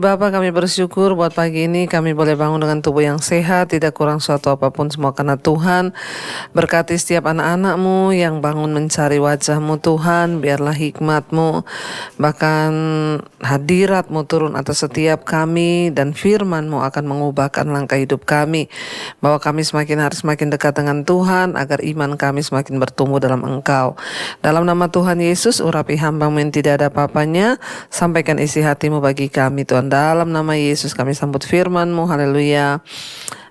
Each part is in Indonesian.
Bapa, kami bersyukur buat pagi ini kami boleh bangun dengan tubuh yang sehat, tidak kurang suatu apapun, semua karena Tuhan. Berkati setiap anak-anak-Mu yang bangun mencari wajah-Mu Tuhan, biarlah hikmat-Mu, bahkan hadirat-Mu turun atas setiap kami, dan firman-Mu akan mengubahkan langkah hidup kami, bahwa kami semakin hari semakin dekat dengan Tuhan, agar iman kami semakin bertumbuh dalam Engkau. Dalam nama Tuhan Yesus, urapi hamba-Mu yang tidak ada apa-apanya, sampaikan isi hati-Mu bagi kami Tuhan. Dalam nama Yesus kami sambut firman-Mu, haleluya.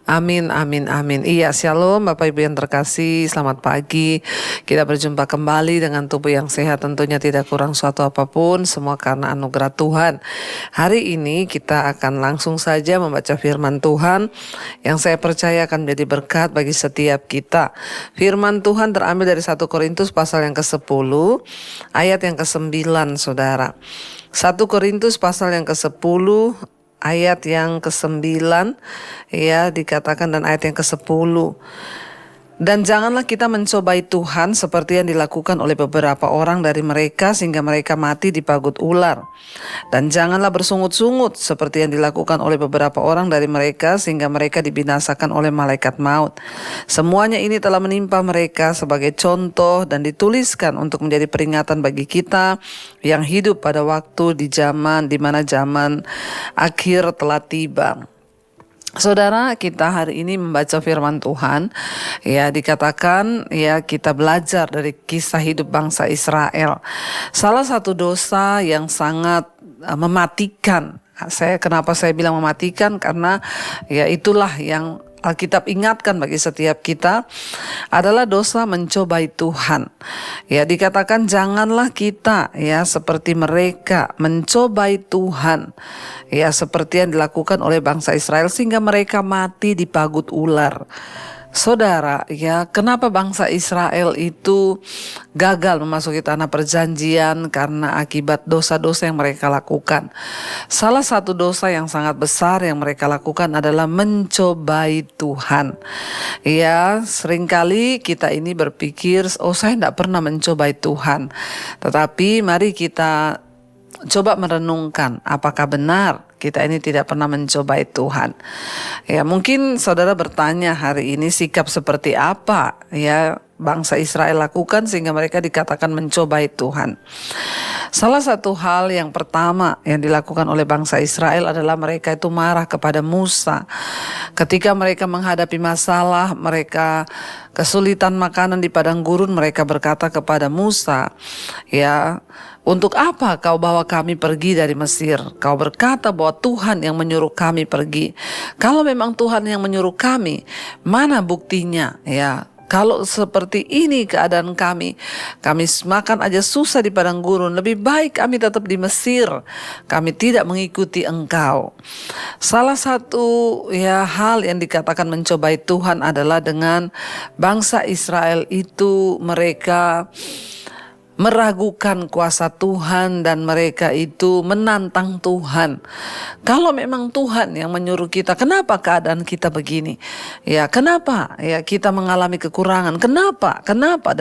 Amin, amin, amin. Iya, shalom Bapak Ibu yang terkasih, selamat pagi. Kita berjumpa kembali dengan tubuh yang sehat, tentunya tidak kurang suatu apapun, semua karena anugerah Tuhan. Hari ini kita akan langsung saja membaca firman Tuhan yang saya percaya akan menjadi berkat bagi setiap kita. Firman Tuhan terambil dari 1 Korintus pasal yang ke-10, ayat yang ke-9, saudara. 1 Korintus pasal yang ke-10 ayat yang ke-9 ya dikatakan, dan ayat yang ke-10. Dan janganlah kita mencobai Tuhan seperti yang dilakukan oleh beberapa orang dari mereka sehingga mereka mati dipagut ular. Dan janganlah bersungut-sungut seperti yang dilakukan oleh beberapa orang dari mereka sehingga mereka dibinasakan oleh malaikat maut. Semuanya ini telah menimpa mereka sebagai contoh dan dituliskan untuk menjadi peringatan bagi kita yang hidup pada waktu di mana zaman akhir telah tiba. Saudara, kita hari ini membaca firman Tuhan, ya dikatakan ya kita belajar dari kisah hidup bangsa Israel. Salah satu dosa yang sangat mematikan. Kenapa saya bilang mematikan? Karena ya itulah yang Alkitab ingatkan bagi setiap kita adalah dosa mencobai Tuhan. Ya dikatakan janganlah kita ya seperti mereka mencobai Tuhan. Ya seperti yang dilakukan oleh bangsa Israel sehingga mereka mati dipagut ular. Saudara, ya kenapa bangsa Israel itu gagal memasuki tanah perjanjian? Karena akibat dosa-dosa yang mereka lakukan. Salah satu dosa yang sangat besar yang mereka lakukan adalah mencobai Tuhan. Ya, seringkali kita ini berpikir, oh saya tidak pernah mencobai Tuhan. Tetapi mari kita coba merenungkan, apakah benar kita ini tidak pernah mencobai Tuhan? Ya, mungkin saudara bertanya hari ini, sikap seperti apa ya bangsa Israel lakukan sehingga mereka dikatakan mencobai Tuhan? Salah satu hal yang pertama yang dilakukan oleh bangsa Israel adalah mereka itu marah kepada Musa. Ketika mereka menghadapi masalah, mereka kesulitan makanan di padang gurun, mereka berkata kepada Musa, ya, untuk apa kau bawa kami pergi dari Mesir? Kau berkata bahwa Tuhan yang menyuruh kami pergi. Kalau memang Tuhan yang menyuruh kami, mana buktinya? Ya, kalau seperti ini keadaan kami makan aja susah di padang gurun, lebih baik kami tetap di Mesir. Kami tidak mengikuti engkau. Salah satu ya hal yang dikatakan mencobai Tuhan adalah dengan bangsa Israel itu mereka meragukan kuasa Tuhan dan mereka itu menantang Tuhan. Kalau memang Tuhan yang menyuruh kita, kenapa keadaan kita begini? Ya, kenapa? Ya, kita mengalami kekurangan. Kenapa? Kenapa?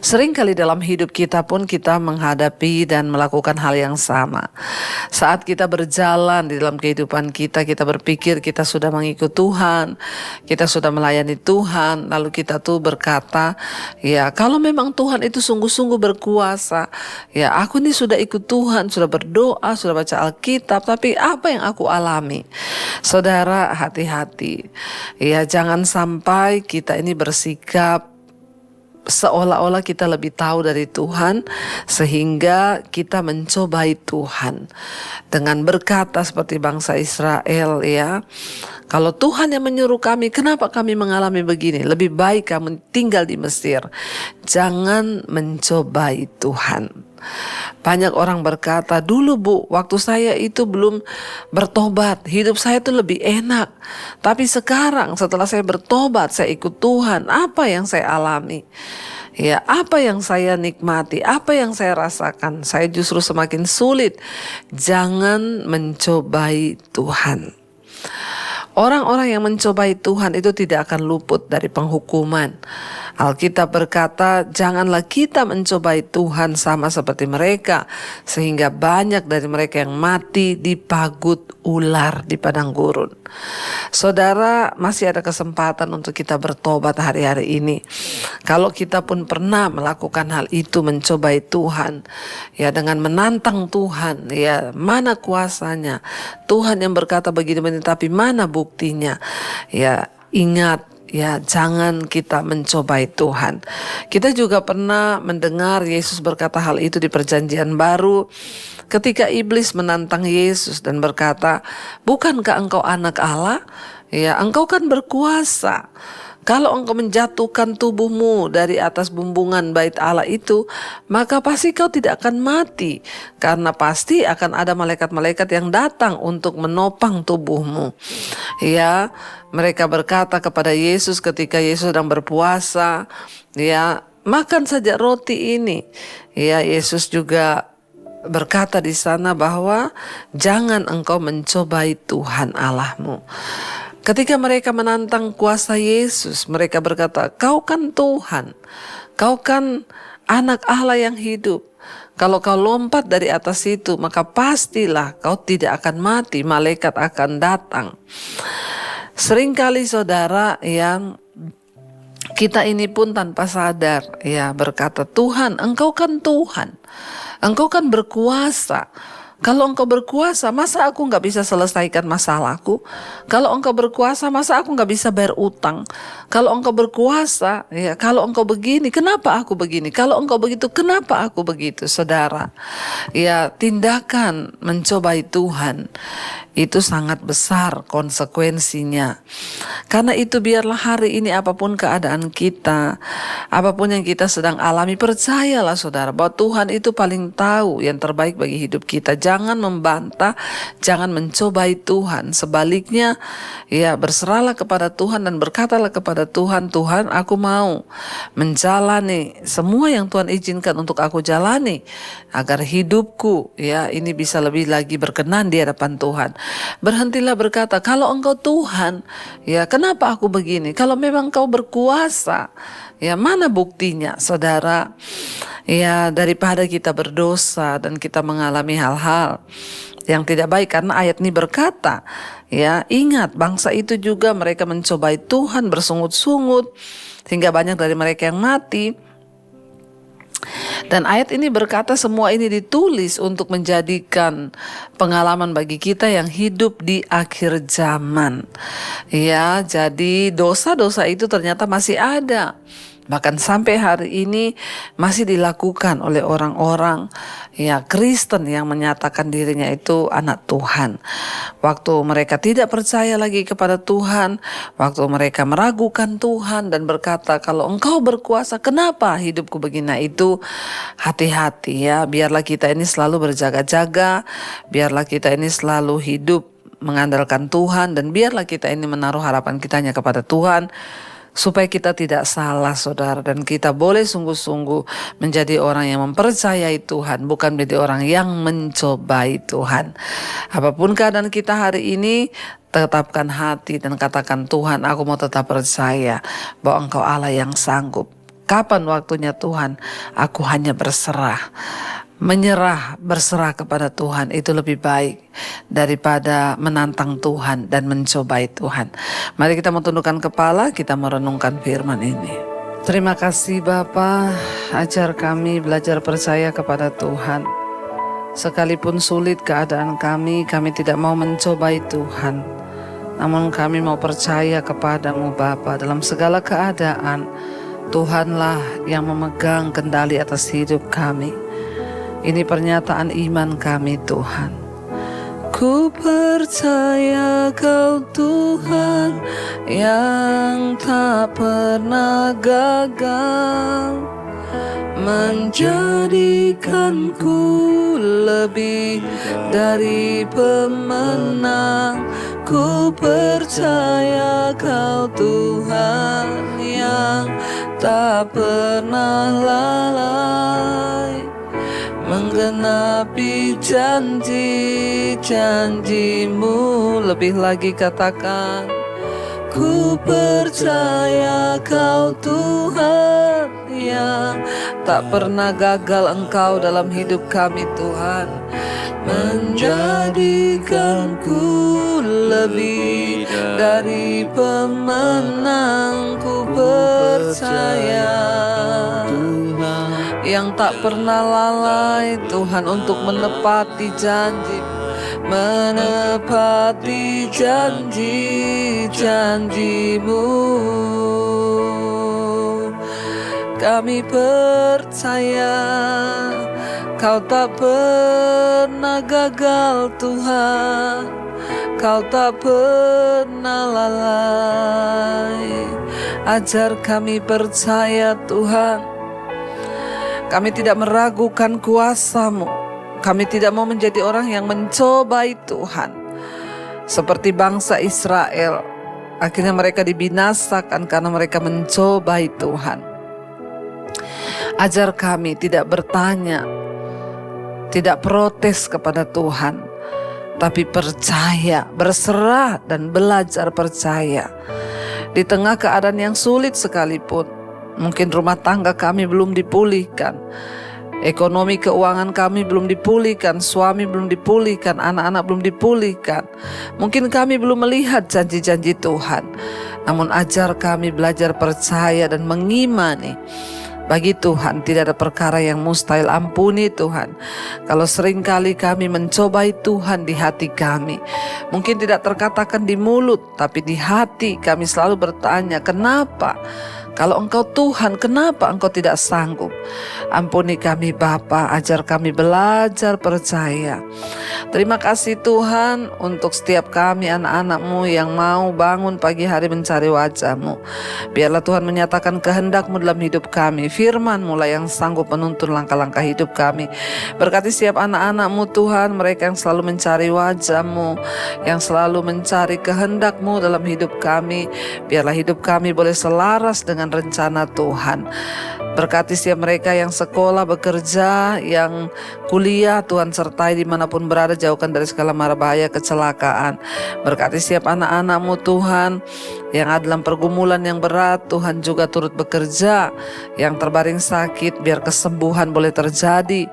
Seringkali dalam hidup kita pun kita menghadapi dan melakukan hal yang sama. Saat kita berjalan di dalam kehidupan kita, kita berpikir kita sudah mengikut Tuhan, kita sudah melayani Tuhan, lalu kita tuh berkata, ya kalau memang Tuhan itu sungguh-sungguh berkuasa, ya aku ini sudah ikut Tuhan, sudah berdoa, sudah baca Alkitab, tapi apa yang aku alami? Saudara, hati-hati. Ya jangan sampai kita ini bersikap seolah-olah kita lebih tahu dari Tuhan sehingga kita mencobai Tuhan dengan berkata seperti bangsa Israel, ya kalau Tuhan yang menyuruh kami, kenapa kami mengalami begini? Lebih baik kamu tinggal di Mesir. Jangan mencobai Tuhan. Banyak orang berkata, dulu Bu, waktu saya itu belum bertobat, hidup saya itu lebih enak. Tapi sekarang setelah saya bertobat, saya ikut Tuhan, apa yang saya alami? Ya, apa yang saya nikmati, apa yang saya rasakan, saya justru semakin sulit. Jangan mencobai Tuhan. Orang-orang yang mencobai Tuhan itu tidak akan luput dari penghukuman. Alkitab berkata, janganlah kita mencobai Tuhan sama seperti mereka, sehingga banyak dari mereka yang mati dipagut ular di padang gurun. Saudara, masih ada kesempatan untuk kita bertobat hari-hari ini. Kalau kita pun pernah melakukan hal itu, mencobai Tuhan, ya dengan menantang Tuhan, ya mana kuasanya? Tuhan yang berkata begini-begini, tapi mana buktinya? Ya ingat, ya jangan kita mencobai Tuhan. Kita juga pernah mendengar Yesus berkata hal itu di Perjanjian Baru ketika iblis menantang Yesus dan berkata, bukankah engkau anak Allah? Ya, engkau kan berkuasa. Kalau engkau menjatuhkan tubuhmu dari atas bumbungan bait Allah itu, maka pasti kau tidak akan mati, karena pasti akan ada malaikat-malaikat yang datang untuk menopang tubuhmu. Ya, mereka berkata kepada Yesus ketika Yesus sedang berpuasa, ya, makan saja roti ini. Ya, Yesus juga berkata di sana bahwa jangan engkau mencobai Tuhan Allahmu. Ketika mereka menantang kuasa Yesus, mereka berkata, kau kan Tuhan, kau kan anak Allah yang hidup. Kalau kau lompat dari atas itu, maka pastilah kau tidak akan mati, malaikat akan datang. Seringkali saudara, yang kita ini pun tanpa sadar, ya berkata, Tuhan, engkau kan Tuhan, engkau kan berkuasa. Kalau engkau berkuasa, masa aku gak bisa selesaikan masalahku? Kalau engkau berkuasa, masa aku gak bisa bayar utang? Kalau engkau berkuasa, ya kalau engkau begini, kenapa aku begini? Kalau engkau begitu, kenapa aku begitu? Saudara, ya tindakan mencobai Tuhan itu sangat besar konsekuensinya. Karena itu biarlah hari ini apapun keadaan kita, apapun yang kita sedang alami, percayalah saudara bahwa Tuhan itu paling tahu yang terbaik bagi hidup kita. Jangan membantah, jangan mencobai Tuhan. Sebaliknya, ya berserahlah kepada Tuhan dan berkatalah kepada Tuhan, Tuhan aku mau menjalani semua yang Tuhan izinkan untuk aku jalani, agar hidupku ya ini bisa lebih lagi berkenan di hadapan Tuhan. Berhentilah berkata, kalau engkau Tuhan, ya kenapa aku begini? Kalau memang kau berkuasa, ya mana buktinya? Saudara, ya daripada kita berdosa dan kita mengalami hal-hal yang tidak baik, karena ayat ini berkata, ya ingat bangsa itu juga mereka mencobai Tuhan bersungut-sungut sehingga banyak dari mereka yang mati. Dan ayat ini berkata semua ini ditulis untuk menjadikan pengalaman bagi kita yang hidup di akhir zaman. Ya, jadi dosa-dosa itu ternyata masih ada. Bahkan sampai hari ini masih dilakukan oleh orang-orang ya Kristen yang menyatakan dirinya itu anak Tuhan. Waktu mereka tidak percaya lagi kepada Tuhan, waktu mereka meragukan Tuhan dan berkata, kalau engkau berkuasa, kenapa hidupku begini? Nah, itu hati-hati ya, biarlah kita ini selalu berjaga-jaga, biarlah kita ini selalu hidup mengandalkan Tuhan, dan biarlah kita ini menaruh harapan kitanya kepada Tuhan, supaya kita tidak salah saudara, dan kita boleh sungguh-sungguh menjadi orang yang mempercayai Tuhan, bukan menjadi orang yang mencobai Tuhan. Apapun keadaan kita hari ini, tetapkan hati dan katakan, Tuhan aku mau tetap percaya bahwa Engkau Allah yang sanggup. Kapan waktunya Tuhan, aku hanya berserah. Menyerah, berserah kepada Tuhan itu lebih baik daripada menantang Tuhan dan mencobai Tuhan. Mari kita tundukkan kepala, kita merenungkan firman ini. Terima kasih Bapa, ajar kami belajar percaya kepada Tuhan. Sekalipun sulit keadaan kami tidak mau mencobai Tuhan. Namun kami mau percaya kepadamu Bapa, dalam segala keadaan Tuhanlah yang memegang kendali atas hidup kami. Ini pernyataan iman kami Tuhan. Ku percaya Kau Tuhan yang tak pernah gagal, menjadikanku lebih dari pemenang. Ku percaya Kau Tuhan yang tak pernah lalai, menggenapi janji-janjimu. Lebih lagi katakan, Ku percaya Kau Tuhan yang tak pernah gagal. Engkau dalam hidup kami Tuhan, menjadikanku lebih dari pemenang. Ku percaya yang tak pernah lalai Tuhan untuk menepati janji, menepati janji-janjimu. Kami percaya Kau tak pernah gagal Tuhan, Kau tak pernah lalai. Ajar kami percaya Tuhan. Kami tidak meragukan kuasa-Mu. Kami tidak mau menjadi orang yang mencobai Tuhan. Seperti bangsa Israel, akhirnya mereka dibinasakan karena mereka mencobai Tuhan. Ajar kami tidak bertanya, tidak protes kepada Tuhan, tapi percaya, berserah dan belajar percaya. Di tengah keadaan yang sulit sekalipun, mungkin rumah tangga kami belum dipulihkan, ekonomi keuangan kami belum dipulihkan, suami belum dipulihkan, anak-anak belum dipulihkan. Mungkin kami belum melihat janji-janji Tuhan. Namun ajar kami belajar percaya dan mengimani. Bagi Tuhan tidak ada perkara yang mustahil. Ampuni Tuhan kalau seringkali kami mencobai Tuhan di hati kami. Mungkin tidak terkatakan di mulut, tapi di hati kami selalu bertanya, kenapa? Kalau Engkau Tuhan, kenapa Engkau tidak sanggup? Ampuni kami Bapa, ajar kami belajar percaya. Terima kasih Tuhan untuk setiap kami anak-anak-Mu yang mau bangun pagi hari mencari wajah-Mu. Biarlah Tuhan menyatakan kehendak-Mu dalam hidup kami. Firman-Mu lah yang sanggup menuntun langkah-langkah hidup kami. Berkati setiap anak-anak-Mu Tuhan, mereka yang selalu mencari wajah-Mu, yang selalu mencari kehendak-Mu dalam hidup kami. Biarlah hidup kami boleh selaras dengan rencana Tuhan. Berkati setiap mereka yang sekolah, bekerja, yang kuliah, Tuhan sertai dimanapun berada, jauhkan dari segala mara bahaya kecelakaan. Berkati setiap anak-anak-Mu Tuhan yang ada dalam pergumulan yang berat, Tuhan juga turut bekerja. Yang terbaring sakit, biar kesembuhan boleh terjadi.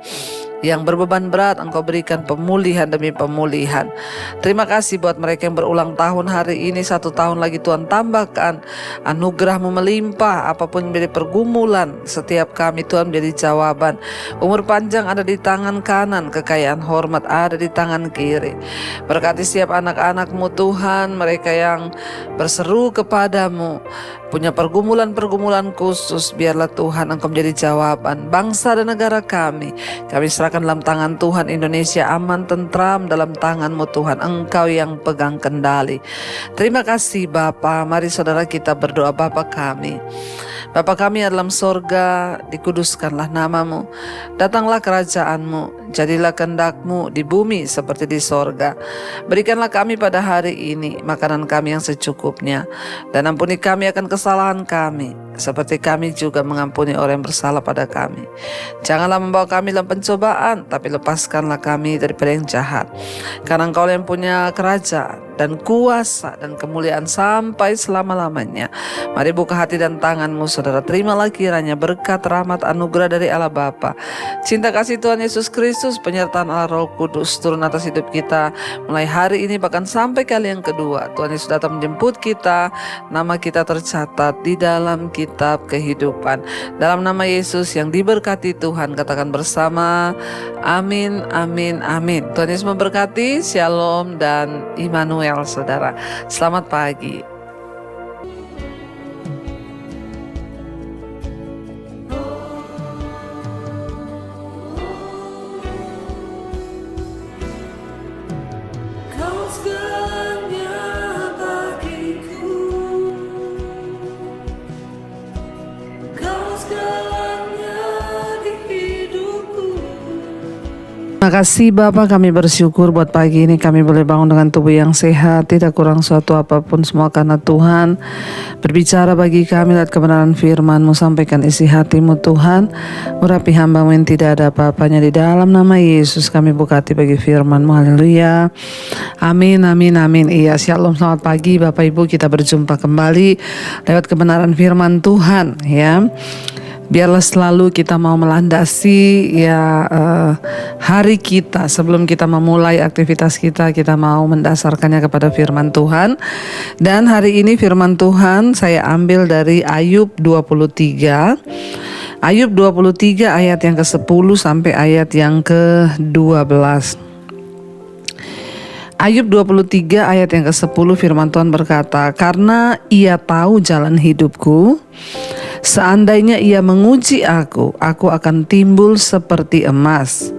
Yang berbeban berat, Engkau berikan pemulihan demi pemulihan. Terima kasih buat mereka yang berulang tahun hari ini. 1 tahun lagi Tuhan tambahkan anugerah-Mu melimpah. Apapun menjadi pergumulan setiap kami, Tuhan menjadi jawaban. Umur panjang ada di tangan kanan, kekayaan hormat ada di tangan kiri. Berkati setiap anak-anak-Mu Tuhan, mereka yang berseru kepadamu, punya pergumulan-pergumulan khusus, biarlah Tuhan Engkau menjadi jawaban. Bangsa dan negara kami serahkan dalam tangan Tuhan. Indonesia aman, tentram dalam tangan-Mu Tuhan. Engkau yang pegang kendali. Terima kasih Bapa. Mari saudara kita berdoa. Bapa kami, Bapa kami yang dalam sorga, dikuduskanlah nama-Mu. Datanglah kerajaan-Mu, jadilah kehendak-Mu di bumi seperti di sorga. Berikanlah kami pada hari ini makanan kami yang secukupnya, dan ampuni kami akan kesalahan kami, seperti kami juga mengampuni orang yang bersalah pada kami. Janganlah membawa kami dalam pencobaan, tapi lepaskanlah kami daripada yang jahat. Karena Engkau yang punya kerajaan dan kuasa dan kemuliaan sampai selama-lamanya. Mari buka hati dan tangan-Mu saudara. Terimalah kiranya berkat, rahmat, anugerah dari Allah Bapa, cinta kasih Tuhan Yesus Kristus, penyertaan Allah Roh Kudus turun atas hidup kita mulai hari ini bahkan sampai kali yang kedua. Tuhan Yesus datang menjemput kita. Nama kita tercatat di dalam kitab kehidupan. Dalam nama Yesus yang diberkati Tuhan, katakan bersama, amin, amin, amin. Tuhan Yesus memberkati. Shalom dan Immanuel saudara. Selamat pagi. Makasih Bapa, kami bersyukur buat pagi ini kami boleh bangun dengan tubuh yang sehat, tidak kurang suatu apapun, semua karena Tuhan berbicara bagi kami lewat kebenaran firman-Mu. Sampaikan isi hati-Mu Tuhan, urapi hamba-Mu yang tidak ada apa-apanya. Di dalam nama Yesus kami buka hati bagi firman-Mu. Haleluya, amin, amin, amin. Iya, shalom, selamat pagi Bapak Ibu, kita berjumpa kembali lewat kebenaran firman Tuhan ya. Biarlah selalu kita mau melandasi hari kita. Sebelum kita memulai aktivitas kita mau mendasarkannya kepada firman Tuhan. Dan hari ini firman Tuhan saya ambil dari Ayub 23. Ayub 23 ayat yang ke-10 sampai ayat yang ke-12. Ayub 23 ayat yang ke-10 firman Tuhan berkata, "Karena ia tahu jalan hidupku, seandainya ia menguji aku akan timbul seperti emas.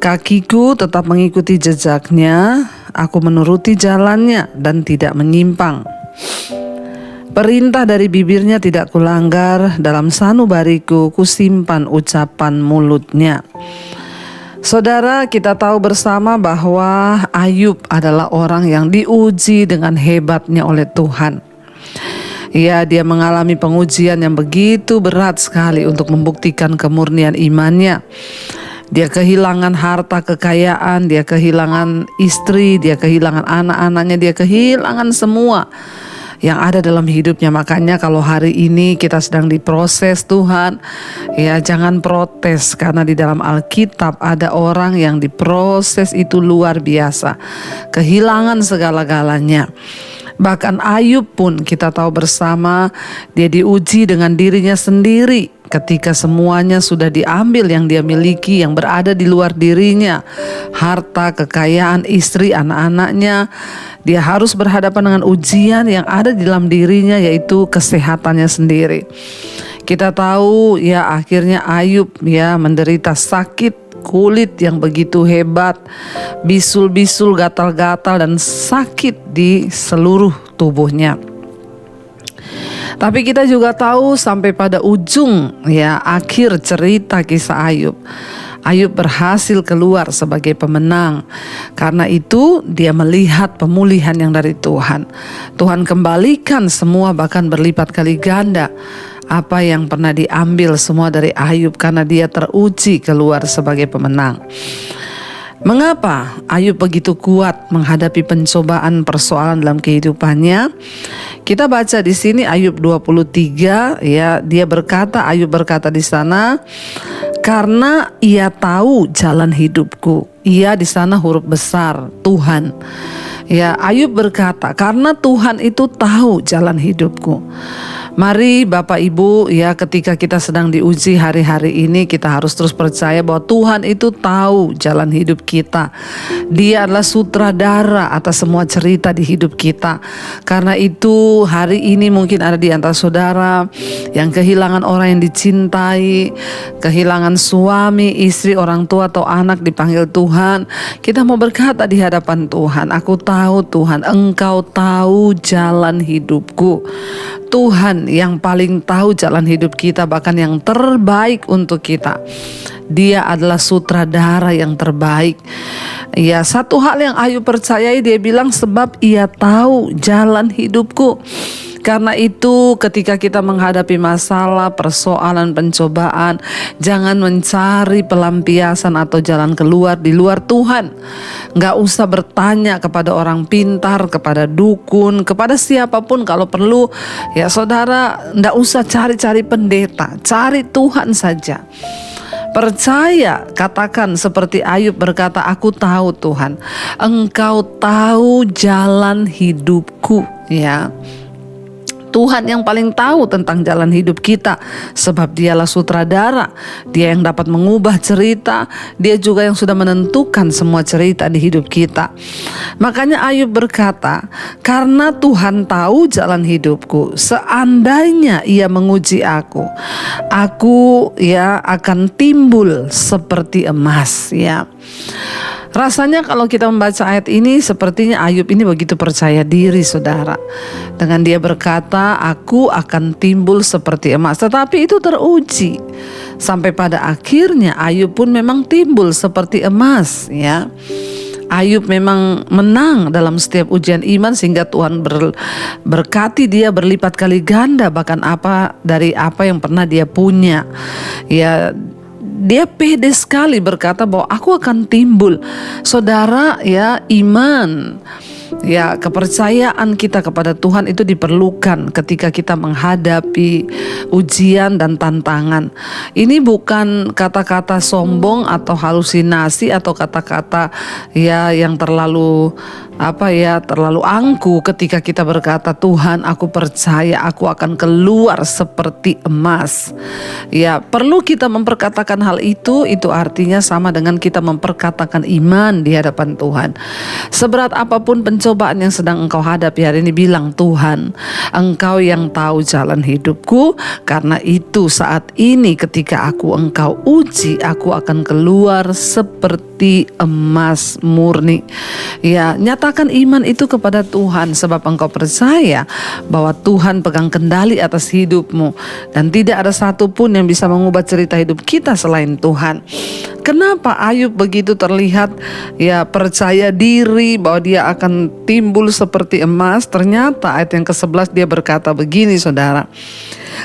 Kakiku tetap mengikuti jejaknya, aku menuruti jalannya dan tidak menyimpang. Perintah dari bibirnya tidak kulanggar, dalam sanubariku kusimpan ucapan mulutnya." Saudara, kita tahu bersama bahwa Ayub adalah orang yang diuji dengan hebatnya oleh Tuhan. Ya, dia mengalami pengujian yang begitu berat sekali untuk membuktikan kemurnian imannya. Dia kehilangan harta kekayaan, dia kehilangan istri, dia kehilangan anak-anaknya, dia kehilangan semua yang ada dalam hidupnya. Makanya kalau hari ini kita sedang diproses Tuhan, ya jangan protes, karena di dalam Alkitab ada orang yang diproses itu luar biasa, kehilangan segala-galanya. Bahkan Ayub pun kita tahu bersama, dia diuji dengan dirinya sendiri. Ketika semuanya sudah diambil yang dia miliki, yang berada di luar dirinya, harta, kekayaan, istri, anak-anaknya, dia harus berhadapan dengan ujian yang ada di dalam dirinya, yaitu kesehatannya sendiri. Kita tahu ya akhirnya Ayub ya menderita sakit kulit yang begitu hebat, bisul-bisul, gatal-gatal dan sakit di seluruh tubuhnya. Tapi kita juga tahu sampai pada ujung ya akhir cerita kisah Ayub, Ayub berhasil keluar sebagai pemenang. Karena itu dia melihat pemulihan yang dari Tuhan. Tuhan kembalikan semua, bahkan berlipat kali ganda apa yang pernah diambil semua dari Ayub, karena dia teruji keluar sebagai pemenang. Mengapa Ayub begitu kuat menghadapi pencobaan persoalan dalam kehidupannya? Kita baca di sini Ayub 23 ya, Ayub berkata di sana, "Karena ia tahu jalan hidupku." Ia di sana huruf besar Tuhan. Ya, Ayub berkata, "Karena Tuhan itu tahu jalan hidupku." Mari Bapak Ibu ya, ketika kita sedang diuji hari-hari ini, kita harus terus percaya bahwa Tuhan itu tahu jalan hidup kita. Dia adalah sutradara atas semua cerita di hidup kita. Karena itu hari ini mungkin ada di antara saudara yang kehilangan orang yang dicintai, kehilangan suami, istri, orang tua atau anak, dipanggil Tuhan. Kita mau berkata di hadapan Tuhan, "Aku tahu Tuhan, Engkau tahu jalan hidupku." Tuhan yang paling tahu jalan hidup kita, bahkan yang terbaik untuk kita. Dia adalah sutradara yang terbaik. Ya, satu hal yang Ayub percayai, dia bilang, "Sebab ia tahu jalan hidupku." Karena itu ketika kita menghadapi masalah, persoalan, pencobaan, jangan mencari pelampiasan atau jalan keluar di luar Tuhan. Gak usah bertanya kepada orang pintar, kepada dukun, kepada siapapun. Kalau perlu ya saudara, gak usah cari-cari pendeta, cari Tuhan saja. Percaya, katakan seperti Ayub berkata, "Aku tahu Tuhan, Engkau tahu jalan hidupku." Ya, Tuhan yang paling tahu tentang jalan hidup kita, sebab dialah sutradara. Dia yang dapat mengubah cerita, dia juga yang sudah menentukan semua cerita di hidup kita. Makanya Ayub berkata, "Karena Tuhan tahu jalan hidupku, seandainya ia menguji aku ya akan timbul seperti emas." Ya, Rasanya kalau kita membaca ayat ini, sepertinya Ayub ini begitu percaya diri, saudara. Dengan dia berkata, aku akan timbul seperti emas. Tetapi itu teruji. Sampai pada akhirnya Ayub pun memang timbul seperti emas, ya. Ayub memang menang dalam setiap ujian iman sehingga Tuhan berkati dia berlipat kali ganda bahkan dari apa yang pernah dia punya. Ya, dia pede sekali berkata bahwa aku akan timbul. Saudara, ya, iman, ya, kepercayaan kita kepada Tuhan itu diperlukan ketika kita menghadapi ujian dan tantangan. Ini bukan kata-kata sombong atau halusinasi atau kata-kata ya yang terlalu terlalu angkuh ketika kita berkata, Tuhan, aku percaya aku akan keluar seperti emas. Ya, perlu kita memperkatakan hal itu artinya sama dengan kita memperkatakan iman di hadapan Tuhan. Seberat apapun pencobaan yang sedang engkau hadapi hari ini, bilang, Tuhan, engkau yang tahu jalan hidupku, karena itu saat ini ketika engkau uji, aku akan keluar seperti emas murni. Ya, nyatakan iman itu kepada Tuhan sebab engkau percaya bahwa Tuhan pegang kendali atas hidupmu dan tidak ada satupun yang bisa mengubah cerita hidup kita selain Tuhan. Kenapa Ayub begitu terlihat ya percaya diri bahwa dia akan timbul seperti emas? Ternyata ayat yang ke-11 dia berkata begini, saudara.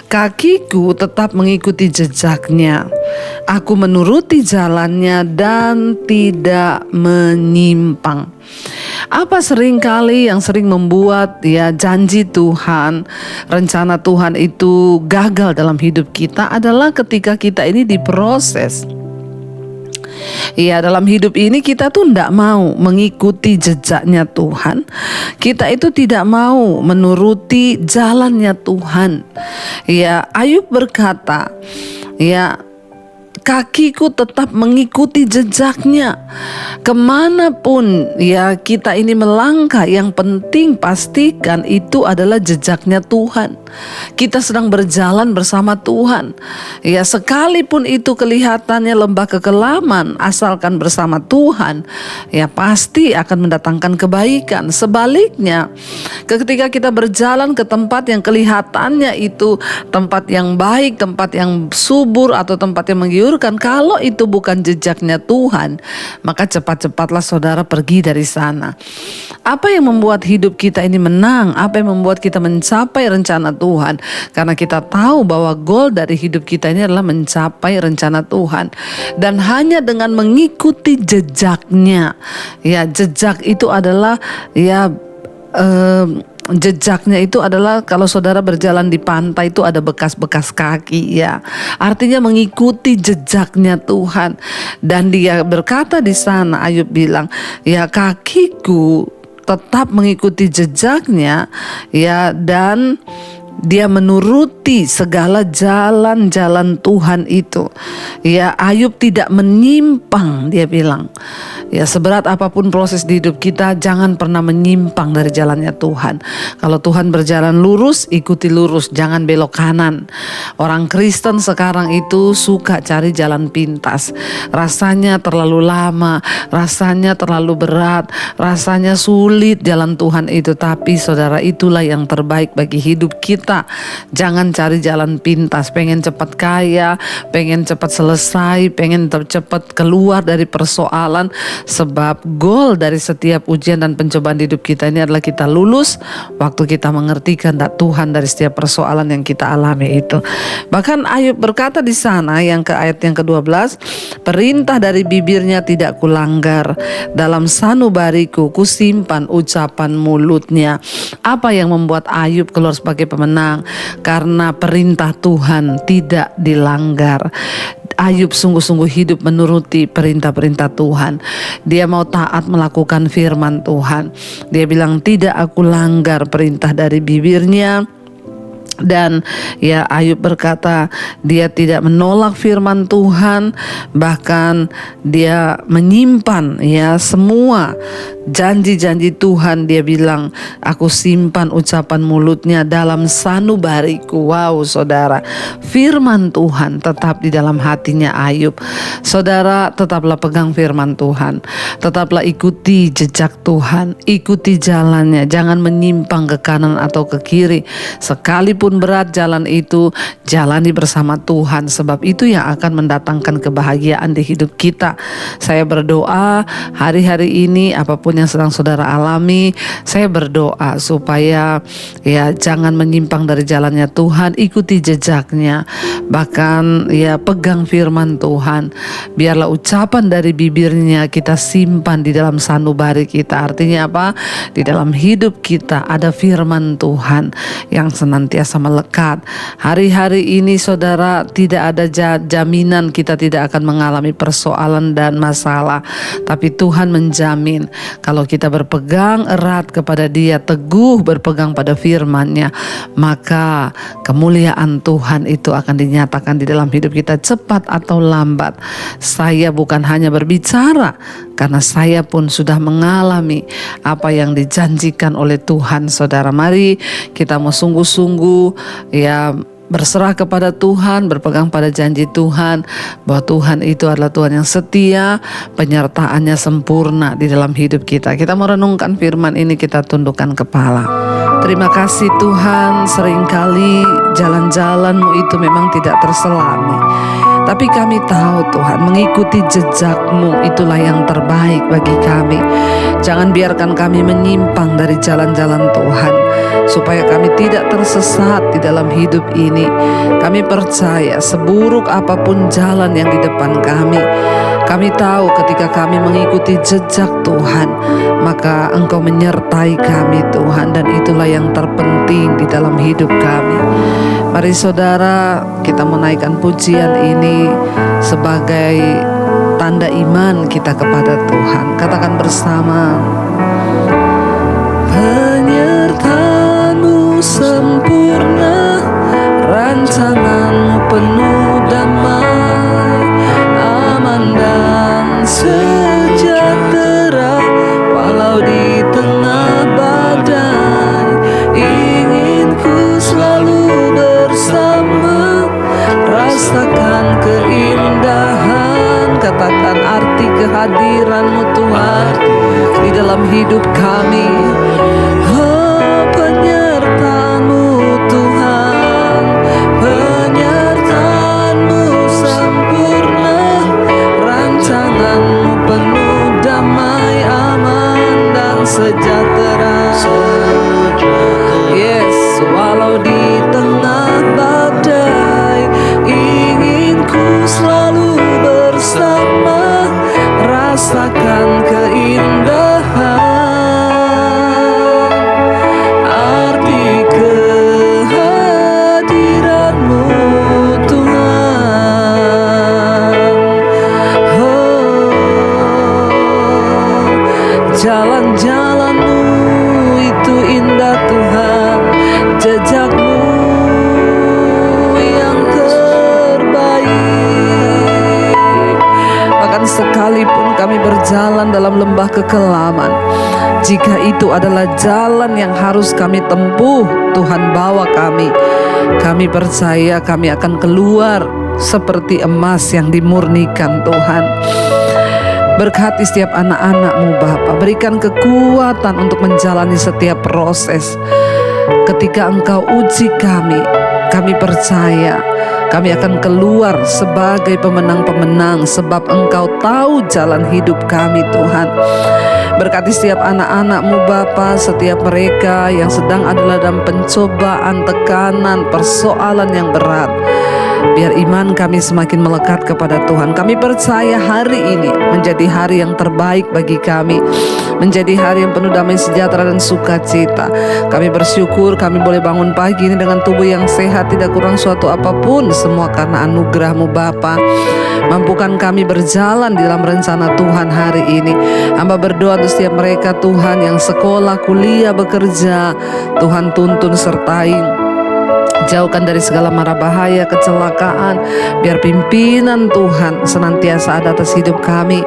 Kakiku tetap mengikuti jejaknya. Aku menuruti jalannya dan tidak menyimpang. Apa seringkali yang sering membuat ya janji Tuhan, rencana Tuhan itu gagal dalam hidup kita adalah ketika kita ini diproses. Ya, dalam hidup ini kita tuh tidak mau mengikuti jejaknya Tuhan. Kita itu tidak mau menuruti jalannya Tuhan. Ya, Ayub berkata, ya, kakiku tetap mengikuti jejaknya. Kemanapun ya kita ini melangkah, yang penting pastikan itu adalah jejaknya Tuhan. Kita sedang berjalan bersama Tuhan. Ya, sekalipun itu kelihatannya lembah kekelaman, asalkan bersama Tuhan, ya pasti akan mendatangkan kebaikan. Sebaliknya, ketika kita berjalan ke tempat yang kelihatannya itu tempat yang baik, tempat yang subur atau tempat yang menggiurkan, kalau itu bukan jejaknya Tuhan, maka cepat-cepatlah saudara pergi dari sana. Apa yang membuat hidup kita ini menang? Apa yang membuat kita mencapai rencana Tuhan? Karena kita tahu bahwa goal dari hidup kita ini adalah mencapai rencana Tuhan. Dan hanya dengan mengikuti jejaknya, ya, jejak itu adalah jejaknya itu adalah kalau saudara berjalan di pantai itu ada bekas-bekas kaki, ya. Artinya mengikuti jejaknya Tuhan. Dan dia berkata di sana, Ayub bilang, ya, kakiku tetap mengikuti jejaknya, ya, dan dia menuruti segala jalan-jalan Tuhan itu. Ya, Ayub tidak menyimpang, dia bilang. Ya, seberat apapun proses di hidup kita, jangan pernah menyimpang dari jalannya Tuhan. Kalau Tuhan berjalan lurus, ikuti lurus, jangan belok kanan. Orang Kristen sekarang itu suka cari jalan pintas. Rasanya terlalu lama, rasanya terlalu berat, rasanya sulit jalan Tuhan itu. Tapi saudara, itulah yang terbaik bagi hidup kita. Jangan cari jalan pintas, pengen cepat kaya, pengen cepat selesai, pengen cepat keluar dari persoalan. Sebab goal dari setiap ujian dan pencobaan hidup kita ini adalah kita lulus waktu kita mengerti kehendak Tuhan dari setiap persoalan yang kita alami itu. Bahkan Ayub berkata di sana yang ke ayat yang ke-12, perintah dari bibirnya tidak kulanggar, dalam sanubariku kusimpan ucapan mulutnya. Apa yang membuat Ayub keluar sebagai pemenang? Karena perintah Tuhan tidak dilanggar. Ayub sungguh-sungguh hidup menuruti perintah-perintah Tuhan. Dia mau taat melakukan firman Tuhan. Dia bilang, tidak aku langgar perintah dari bibirnya. Dan ya, Ayub berkata dia tidak menolak firman Tuhan, bahkan dia menyimpan ya semua Janji-janji Tuhan, dia bilang, aku simpan ucapan mulutnya dalam sanubariku. Wow, saudara, firman Tuhan tetap di dalam hatinya Ayub. Saudara, tetaplah pegang firman Tuhan, tetaplah ikuti jejak Tuhan, ikuti jalannya, jangan menyimpang ke kanan atau ke kiri. Sekalipun berat jalan itu, jalani bersama Tuhan, sebab itu yang akan mendatangkan kebahagiaan di hidup kita. Saya berdoa hari-hari ini apapun yang sedang saudara alami, saya berdoa supaya ya jangan menyimpang dari jalannya Tuhan, ikuti jejaknya, bahkan ya pegang firman Tuhan. Biarlah ucapan dari bibirnya kita simpan di dalam sanubari kita. Artinya apa? Di dalam hidup kita ada firman Tuhan yang senantiasa melekat. Hari-hari ini saudara, tidak ada jaminan kita tidak akan mengalami persoalan dan masalah, tapi Tuhan menjamin kalau kita berpegang erat kepada Dia, teguh berpegang pada firman-Nya, maka kemuliaan Tuhan itu akan dinyatakan di dalam hidup kita cepat atau lambat. Saya bukan hanya berbicara, karena saya pun sudah mengalami apa yang dijanjikan oleh Tuhan. Saudara, mari kita mau sungguh-sungguh ya berserah kepada Tuhan, berpegang pada janji Tuhan, bahwa Tuhan itu adalah Tuhan yang setia, penyertaannya sempurna di dalam hidup kita. Kita mau renungkan firman ini, kita tundukkan kepala. Terima kasih Tuhan, seringkali jalan-jalan-Mu itu memang tidak terselami, tapi kami tahu Tuhan, mengikuti jejak-Mu itulah yang terbaik bagi kami. Jangan biarkan kami menyimpang dari jalan-jalan Tuhan, supaya kami tidak tersesat di dalam hidup ini. Kami percaya seburuk apapun jalan yang di depan kami tahu ketika kami mengikuti jejak Tuhan, maka Engkau menyertai kami Tuhan, dan itulah yang terpenting di dalam hidup kami. Mari saudara, kita menaikkan pujian ini sebagai tanda iman kita kepada Tuhan. Katakan bersama. Penyertaan-Mu sempurna, rancangan-Mu penuh damai, aman dan sejahtera walau di tengah badai. Ingin ku selalu bersama, rasakan keindahan. Katakan arti kehadiran-Mu Tuhan di dalam hidup kami. Penyertaan-Mu Tuhan, penyertaan-Mu sempurna, rancangan-Mu penuh damai, aman dan sejahtera. Yes, walau di tengah badai, ingin ku selalu bersama, rasakan keindahan. Arti kehadiran-Mu Tuhan. Jalan-jalan-Mu itu indah Tuhan, jejak-Mu yang terbaik. Bahkan sekalipun kami berjalan dalam lembah kekelaman, jika itu adalah jalan yang harus kami tempuh, Tuhan bawa kami. Kami percaya kami akan keluar seperti emas yang dimurnikan Tuhan. Berkati setiap anak-anak-Mu Bapa, berikan kekuatan untuk menjalani setiap proses. Ketika Engkau uji kami percaya kami akan keluar sebagai pemenang-pemenang, sebab Engkau tahu jalan hidup kami Tuhan. Berkati setiap anak-anak-Mu Bapa, setiap mereka yang sedang adalah dalam pencobaan, tekanan, persoalan yang berat. Biar iman kami semakin melekat kepada Tuhan. Kami percaya hari ini menjadi hari yang terbaik bagi kami, menjadi hari yang penuh damai sejahtera dan sukacita. Kami bersyukur kami boleh bangun pagi ini dengan tubuh yang sehat, tidak kurang suatu apapun, semua karena anugerah-Mu Bapa. Mampukan kami berjalan di dalam rencana Tuhan hari ini. Hamba berdoa untuk setiap mereka Tuhan yang sekolah, kuliah, bekerja, Tuhan tuntun sertai. Jauhkan dari segala mara bahaya, kecelakaan. Biar pimpinan Tuhan senantiasa ada atas hidup kami.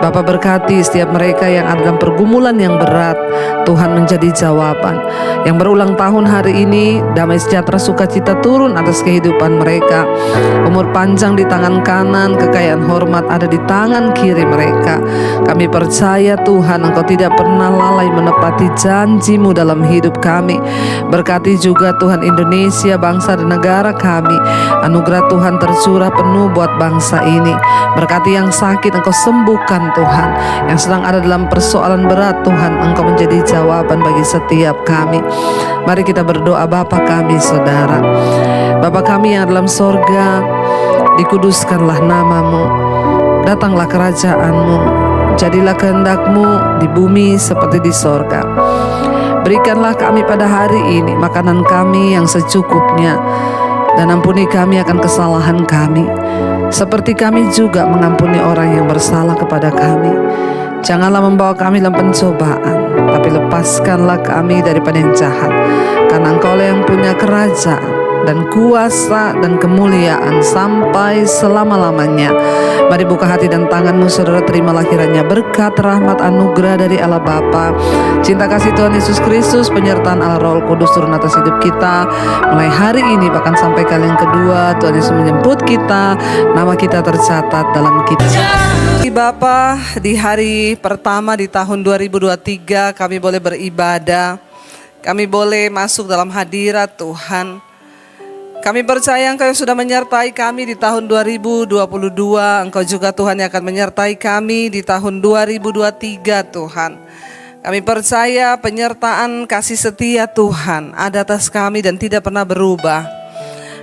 Bapa, berkati setiap mereka yang ada dalam pergumulan yang berat. Tuhan menjadi jawaban. Yang berulang tahun hari ini, damai sejahtera sukacita turun atas kehidupan mereka. Umur panjang di tangan kanan, kekayaan hormat ada di tangan kiri mereka. Kami percaya Tuhan, Engkau tidak pernah lalai menepati janji-Mu dalam hidup kami. Berkati juga Tuhan Indonesia, bangsa dan negara kami. Anugerah Tuhan tercurah penuh buat bangsa ini. Berkati yang sakit, Engkau sembuhkan Tuhan. Yang sedang ada dalam persoalan berat, Tuhan, Engkau menjadi jawaban bagi setiap kami. Mari kita berdoa. Bapa kami, Saudara, Bapa kami yang dalam sorga, dikuduskanlah nama-Mu, datanglah kerajaan-Mu, jadilah kehendak-Mu di bumi seperti di sorga. Berikanlah kami pada hari ini makanan kami yang secukupnya, dan ampuni kami akan kesalahan kami, seperti kami juga mengampuni orang yang bersalah kepada kami. Janganlah membawa kami dalam pencobaan, tapi lepaskanlah kami daripada yang jahat. Karena Engkau lah yang punya kerajaan dan kuasa dan kemuliaan sampai selama-lamanya. Mari buka hati dan tanganmu, saudara, terimalah kiranya berkat, rahmat, anugerah dari Allah Bapa, cinta kasih Tuhan Yesus Kristus, penyertaan Allah Roh Kudus turun atas hidup kita mulai hari ini bahkan sampai kali yang kedua Tuhan Yesus menjemput kita, nama kita tercatat dalam kitab. Bapa, di hari pertama di tahun 2023 kami boleh beribadah, kami boleh masuk dalam hadirat Tuhan. Kami percaya Engkau yang sudah menyertai kami di tahun 2022, Engkau juga Tuhan yang akan menyertai kami di tahun 2023 Tuhan. Kami percaya penyertaan kasih setia Tuhan ada atas kami dan tidak pernah berubah.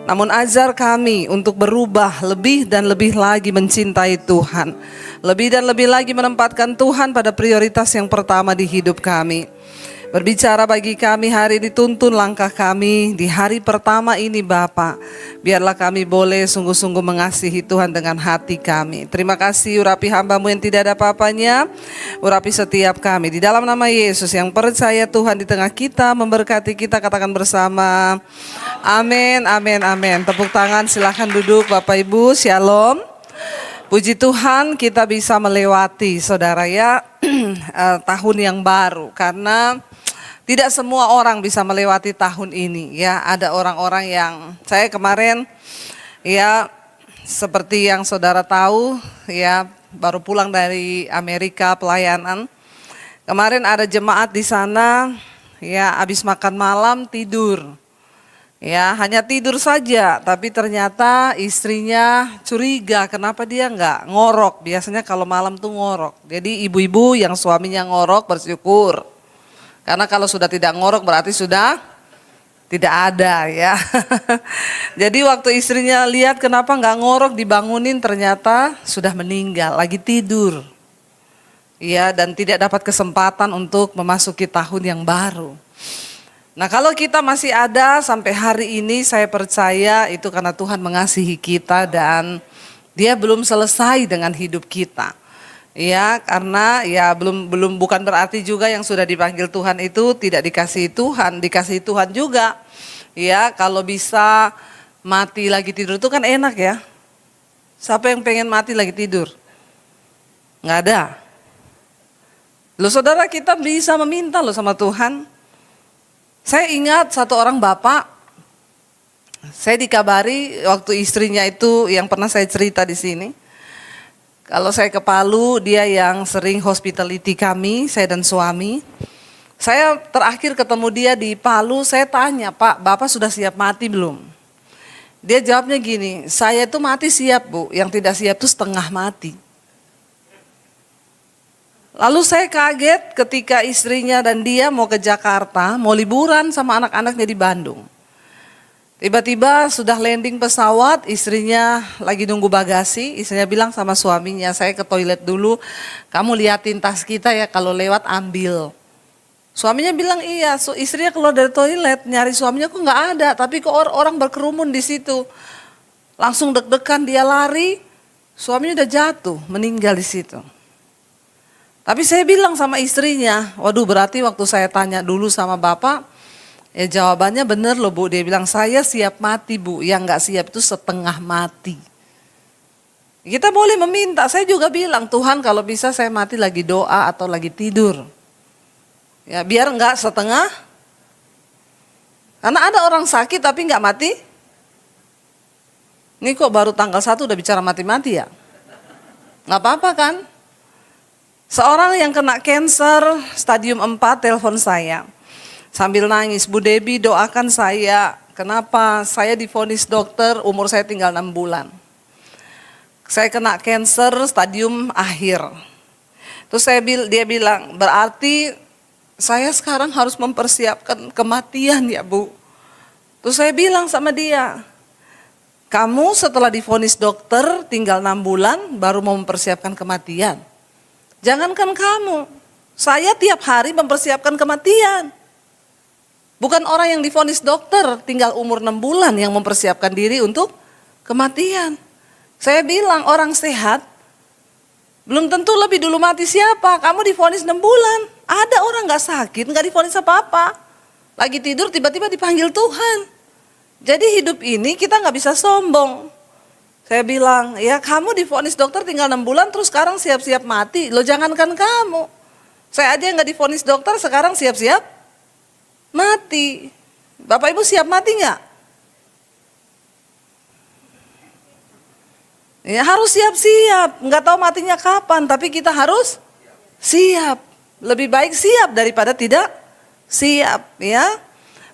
Namun ajar kami untuk berubah lebih dan lebih lagi mencintai Tuhan. Lebih dan lebih lagi menempatkan Tuhan pada prioritas yang pertama di hidup kami. Berbicara bagi kami hari ini, tuntun langkah kami di hari pertama ini Bapa. Biarlah kami boleh sungguh-sungguh mengasihi Tuhan dengan hati kami. Terima kasih, urapi hamba-Mu yang tidak ada apa-apanya, urapi setiap kami. Di dalam nama Yesus yang percaya Tuhan di tengah kita, memberkati kita, katakan bersama, amin, amin, amin. Tepuk tangan, silakan duduk Bapak Ibu, shalom. Puji Tuhan kita bisa melewati, saudara ya, tahun yang baru. Karena tidak semua orang bisa melewati tahun ini ya. Ada orang-orang yang, saya kemarin ya seperti yang saudara tahu ya, baru pulang dari Amerika pelayanan. Kemarin ada jemaat di sana ya, habis makan malam tidur. Ya, hanya tidur saja, tapi ternyata istrinya curiga kenapa dia enggak ngorok. Biasanya kalau malam tuh ngorok. Jadi ibu-ibu yang suaminya ngorok bersyukur. Karena kalau sudah tidak ngorok berarti sudah tidak ada ya. Jadi waktu istrinya lihat kenapa enggak ngorok, dibangunin, ternyata sudah meninggal, lagi tidur. Ya, dan tidak dapat kesempatan untuk memasuki tahun yang baru. Nah, kalau kita masih ada sampai hari ini, saya percaya itu karena Tuhan mengasihi kita dan Dia belum selesai dengan hidup kita. Ya, karena ya belum bukan berarti juga yang sudah dipanggil Tuhan itu tidak dikasihi Tuhan, dikasihi Tuhan juga. Ya, kalau bisa mati lagi tidur itu kan enak ya. Siapa yang pengen mati lagi tidur? Nggak ada. Loh saudara, kita bisa meminta loh sama Tuhan. Saya ingat satu orang bapak, saya dikabari waktu istrinya itu yang pernah saya cerita di sini. Kalau saya ke Palu, dia yang sering hospitality kami, saya dan suami. Saya terakhir ketemu dia di Palu, saya tanya, Pak, Bapak sudah siap mati belum? Dia jawabnya gini, saya itu mati siap Bu, yang tidak siap itu setengah mati. Lalu saya kaget ketika istrinya dan dia mau ke Jakarta, mau liburan sama anak-anaknya di Bandung. Tiba-tiba sudah landing pesawat, istrinya lagi nunggu bagasi, istrinya bilang sama suaminya, saya ke toilet dulu, kamu liatin tas kita ya, kalau lewat ambil. Suaminya bilang iya, istrinya keluar dari toilet, nyari suaminya kok nggak ada, tapi kok orang berkerumun di situ. Langsung deg-degan dia lari, suaminya udah jatuh, meninggal di situ. Tapi saya bilang sama istrinya, waduh berarti waktu saya tanya dulu sama bapak, Ya jawabannya bener loh Bu, dia bilang saya siap mati Bu, yang gak siap itu setengah mati. Kita boleh meminta, saya juga bilang Tuhan kalau bisa saya mati lagi doa atau lagi tidur. Ya biar enggak setengah, karena ada orang sakit tapi enggak mati. Ini kok baru tanggal 1 udah bicara mati-mati ya? Nggak apa-apa kan? Seorang yang kena cancer stadium 4 telepon saya. Sambil nangis, Bu Debbie doakan saya. Kenapa? Saya divonis dokter, umur saya tinggal 6 bulan. Saya kena cancer stadium akhir. Terus dia bilang, berarti saya sekarang harus mempersiapkan kematian ya Bu. Terus saya bilang sama dia, kamu setelah divonis dokter tinggal 6 bulan baru mau mempersiapkan kematian. Jangankan kamu, saya tiap hari mempersiapkan kematian. Bukan orang yang divonis dokter tinggal umur 6 bulan yang mempersiapkan diri untuk kematian. Saya bilang orang sehat belum tentu lebih dulu mati siapa. Kamu divonis 6 bulan. Ada orang gak sakit, gak divonis apa-apa. Lagi tidur tiba-tiba dipanggil Tuhan. Jadi hidup ini kita gak bisa sombong. Saya bilang, ya kamu divonis dokter tinggal 6 bulan terus sekarang siap-siap mati. Loh jangankan kamu. Saya aja yang gak divonis dokter sekarang siap-siap mati. Bapak Ibu siap mati gak? Ya harus siap-siap. Gak tahu matinya kapan tapi kita harus siap. Lebih baik siap daripada tidak siap ya.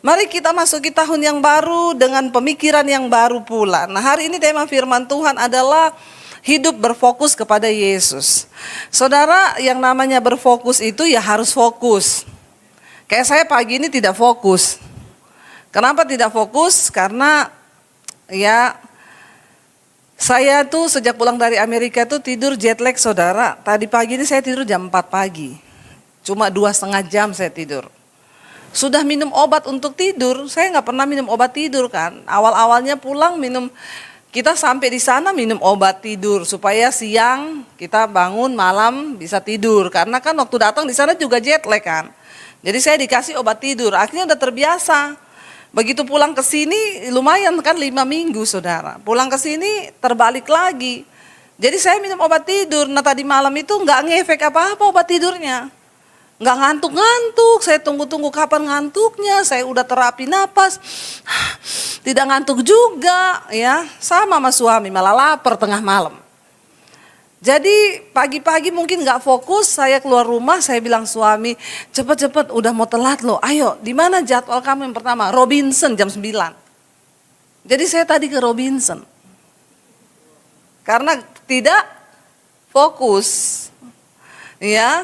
Mari kita masuki tahun yang baru dengan pemikiran yang baru pula. Nah hari ini tema firman Tuhan adalah hidup berfokus kepada Yesus. Saudara, yang namanya berfokus itu ya harus fokus. Kayak saya pagi ini tidak fokus. Kenapa tidak fokus? Karena ya saya tuh sejak pulang dari Amerika tuh tidur jet lag saudara. Tadi pagi ini saya tidur jam 4 pagi. Cuma 2,5 jam saya tidur. Sudah minum obat untuk tidur, saya nggak pernah minum obat tidur kan. Awal-awalnya pulang minum, kita sampai di sana minum obat tidur supaya siang kita bangun malam bisa tidur. Karena kan waktu datang di sana juga jet lag kan. Jadi saya dikasih obat tidur, akhirnya udah terbiasa. Begitu pulang ke sini lumayan kan 5 minggu saudara. Pulang ke sini terbalik lagi. Jadi saya minum obat tidur, nah tadi malam itu nggak ngefek apa-apa obat tidurnya. Nggak ngantuk-ngantuk, saya tunggu-tunggu kapan ngantuknya, saya udah terapi napas, tidak ngantuk juga ya, sama suami malah lapar tengah malam. Jadi pagi-pagi mungkin nggak fokus, saya keluar rumah, saya bilang suami, cepet-cepet udah mau telat loh, ayo di mana jadwal kamu yang pertama? Robinson jam 9. Jadi saya tadi ke Robinson, karena tidak fokus ya.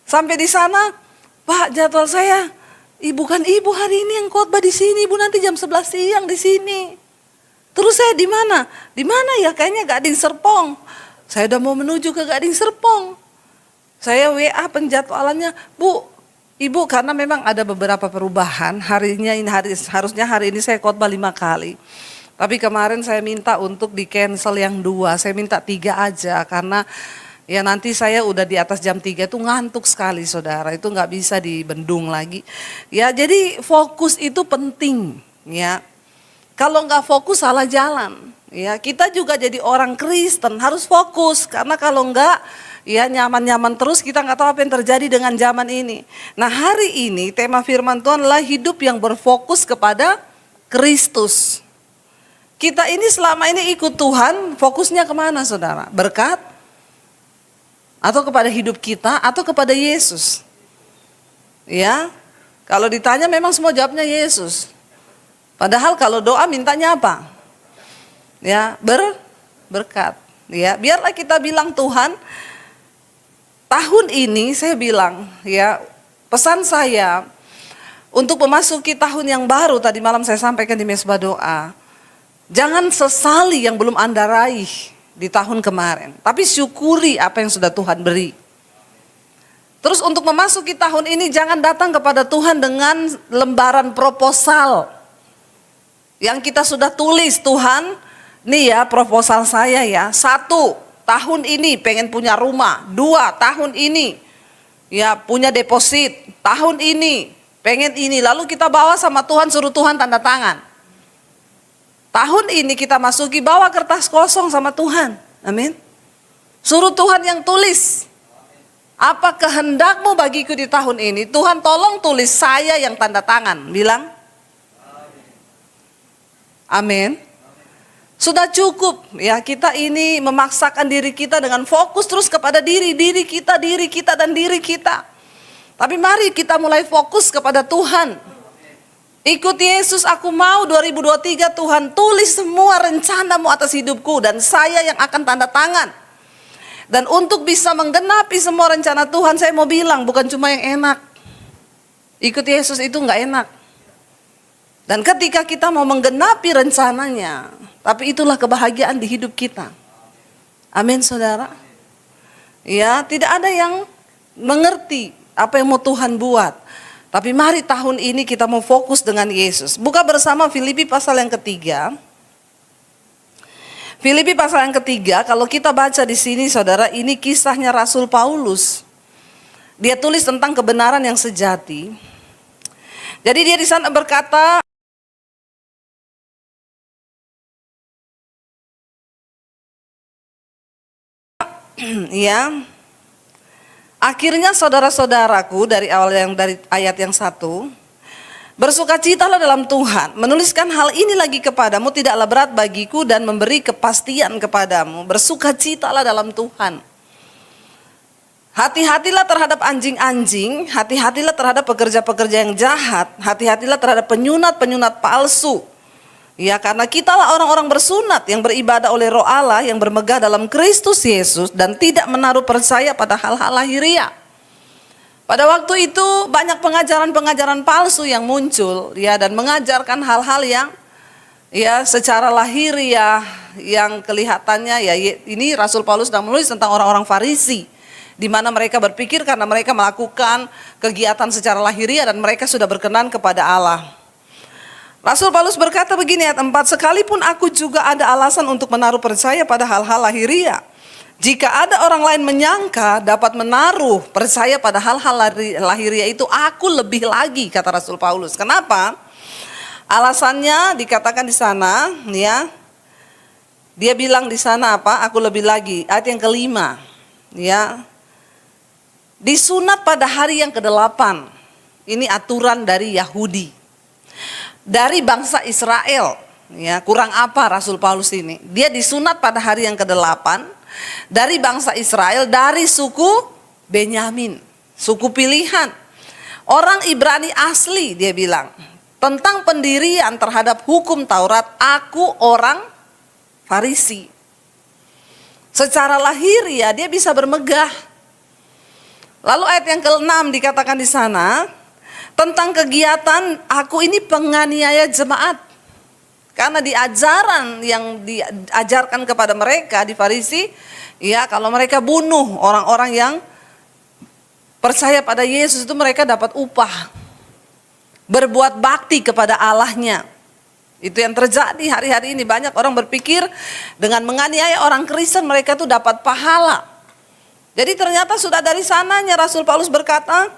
Sampai di sana, Pak jadwal saya, bukan ibu hari ini yang khotbah di sini, ibu nanti jam 11 siang di sini. Terus saya di mana? Di mana ya? Kayaknya Gading Serpong. Saya udah mau menuju ke Gading Serpong. Saya WA penjadwalannya, Bu, ibu karena memang ada beberapa perubahan. Harusnya hari ini saya khotbah 5 kali. Tapi kemarin saya minta untuk di cancel yang 2, saya minta 3 aja karena ya nanti saya udah di atas jam 3 tuh ngantuk sekali saudara, itu nggak bisa dibendung lagi. Ya jadi fokus itu penting ya. Kalau nggak fokus salah jalan. Ya kita juga jadi orang Kristen harus fokus karena kalau nggak ya nyaman-nyaman terus kita nggak tahu apa yang terjadi dengan zaman ini. Nah hari ini tema firman Tuhan adalah hidup yang berfokus kepada Kristus. Kita ini selama ini ikut Tuhan fokusnya kemana saudara? Berkat? Atau kepada hidup kita atau kepada Yesus. Ya. Kalau ditanya memang semua jawabnya Yesus. Padahal kalau doa mintanya apa? Ya, berkat. Ya, biarlah kita bilang Tuhan, tahun ini saya bilang, ya, pesan saya untuk memasuki tahun yang baru tadi malam saya sampaikan di mesbah doa. Jangan sesali yang belum Anda raih di tahun kemarin, tapi syukuri apa yang sudah Tuhan beri. Terus untuk memasuki tahun ini jangan datang kepada Tuhan dengan lembaran proposal yang kita sudah tulis, Tuhan, nih ya proposal saya ya, 1 tahun ini pengen punya rumah, 2 tahun ini ya punya deposit, tahun ini pengen ini, lalu kita bawa sama Tuhan, suruh Tuhan tanda tangan. Tahun ini kita masuki, bawa kertas kosong sama Tuhan. Amin. Suruh Tuhan yang tulis. Apa kehendakmu bagiku di tahun ini? Tuhan tolong tulis, saya yang tanda tangan. Bilang amin. Sudah cukup ya, kita ini memaksakan diri kita dengan fokus terus kepada diri kita dan diri kita. Tapi mari kita mulai fokus kepada Tuhan. Ikut Yesus, aku mau 2023 Tuhan tulis semua rencanamu atas hidupku dan saya yang akan tanda tangan. Dan untuk bisa menggenapi semua rencana Tuhan, saya mau bilang bukan cuma yang enak. Ikut Yesus itu enggak enak. Dan ketika kita mau menggenapi rencananya, tapi itulah kebahagiaan di hidup kita. Amin saudara. Ya, tidak ada yang mengerti apa yang mau Tuhan buat. Tapi mari tahun ini kita mau fokus dengan Yesus. Buka bersama Filipi pasal yang ketiga. Filipi pasal yang ketiga, kalau kita baca di sini saudara, ini kisahnya Rasul Paulus. Dia tulis tentang kebenaran yang sejati. Jadi dia di sana berkata, ya, akhirnya saudara-saudaraku, dari ayat yang 1, bersukacitalah dalam Tuhan. Menuliskan hal ini lagi kepadamu tidaklah berat bagiku dan memberi kepastian kepadamu. Bersukacitalah dalam Tuhan. Hati-hatilah terhadap anjing-anjing, hati-hatilah terhadap pekerja-pekerja yang jahat, hati-hatilah terhadap penyunat-penyunat palsu. Ya, karena kitalah orang-orang bersunat yang beribadah oleh Roh Allah yang bermegah dalam Kristus Yesus dan tidak menaruh percaya pada hal-hal lahiriah. Pada waktu itu banyak pengajaran-pengajaran palsu yang muncul ya, dan mengajarkan hal-hal yang ya secara lahiriah yang kelihatannya ya, ini Rasul Paulus sedang menulis tentang orang-orang Farisi, di mana mereka berpikir karena mereka melakukan kegiatan secara lahiriah dan mereka sudah berkenan kepada Allah. Rasul Paulus berkata begini ayat 4, sekalipun aku juga ada alasan untuk menaruh percaya pada hal-hal lahiriah. Jika ada orang lain menyangka dapat menaruh percaya pada hal-hal lahiriah itu, aku lebih lagi, kata Rasul Paulus. Kenapa? Alasannya dikatakan di sana, ya. Dia bilang di sana apa? Aku lebih lagi. Ayat yang kelima, ya. Disunat pada hari yang ke-8. Ini aturan dari Yahudi. Dari bangsa Israel, ya, kurang apa Rasul Paulus ini? Dia disunat pada hari yang ke-8 dari bangsa Israel, dari suku Benyamin, suku pilihan. Orang Ibrani asli, dia bilang. Tentang pendirian terhadap hukum Taurat, aku orang Farisi. Secara lahiriah dia bisa bermegah. Lalu ayat yang ke-6 dikatakan di sana, tentang kegiatan aku ini penganiaya jemaat. Karena di ajaran yang diajarkan kepada mereka di Farisi, ya, kalau mereka bunuh orang-orang yang percaya pada Yesus itu mereka dapat upah. Berbuat bakti kepada Allahnya. Itu yang terjadi hari-hari ini. Banyak orang berpikir dengan menganiaya orang Kristen mereka tuh dapat pahala. Jadi ternyata sudah dari sananya Rasul Paulus berkata,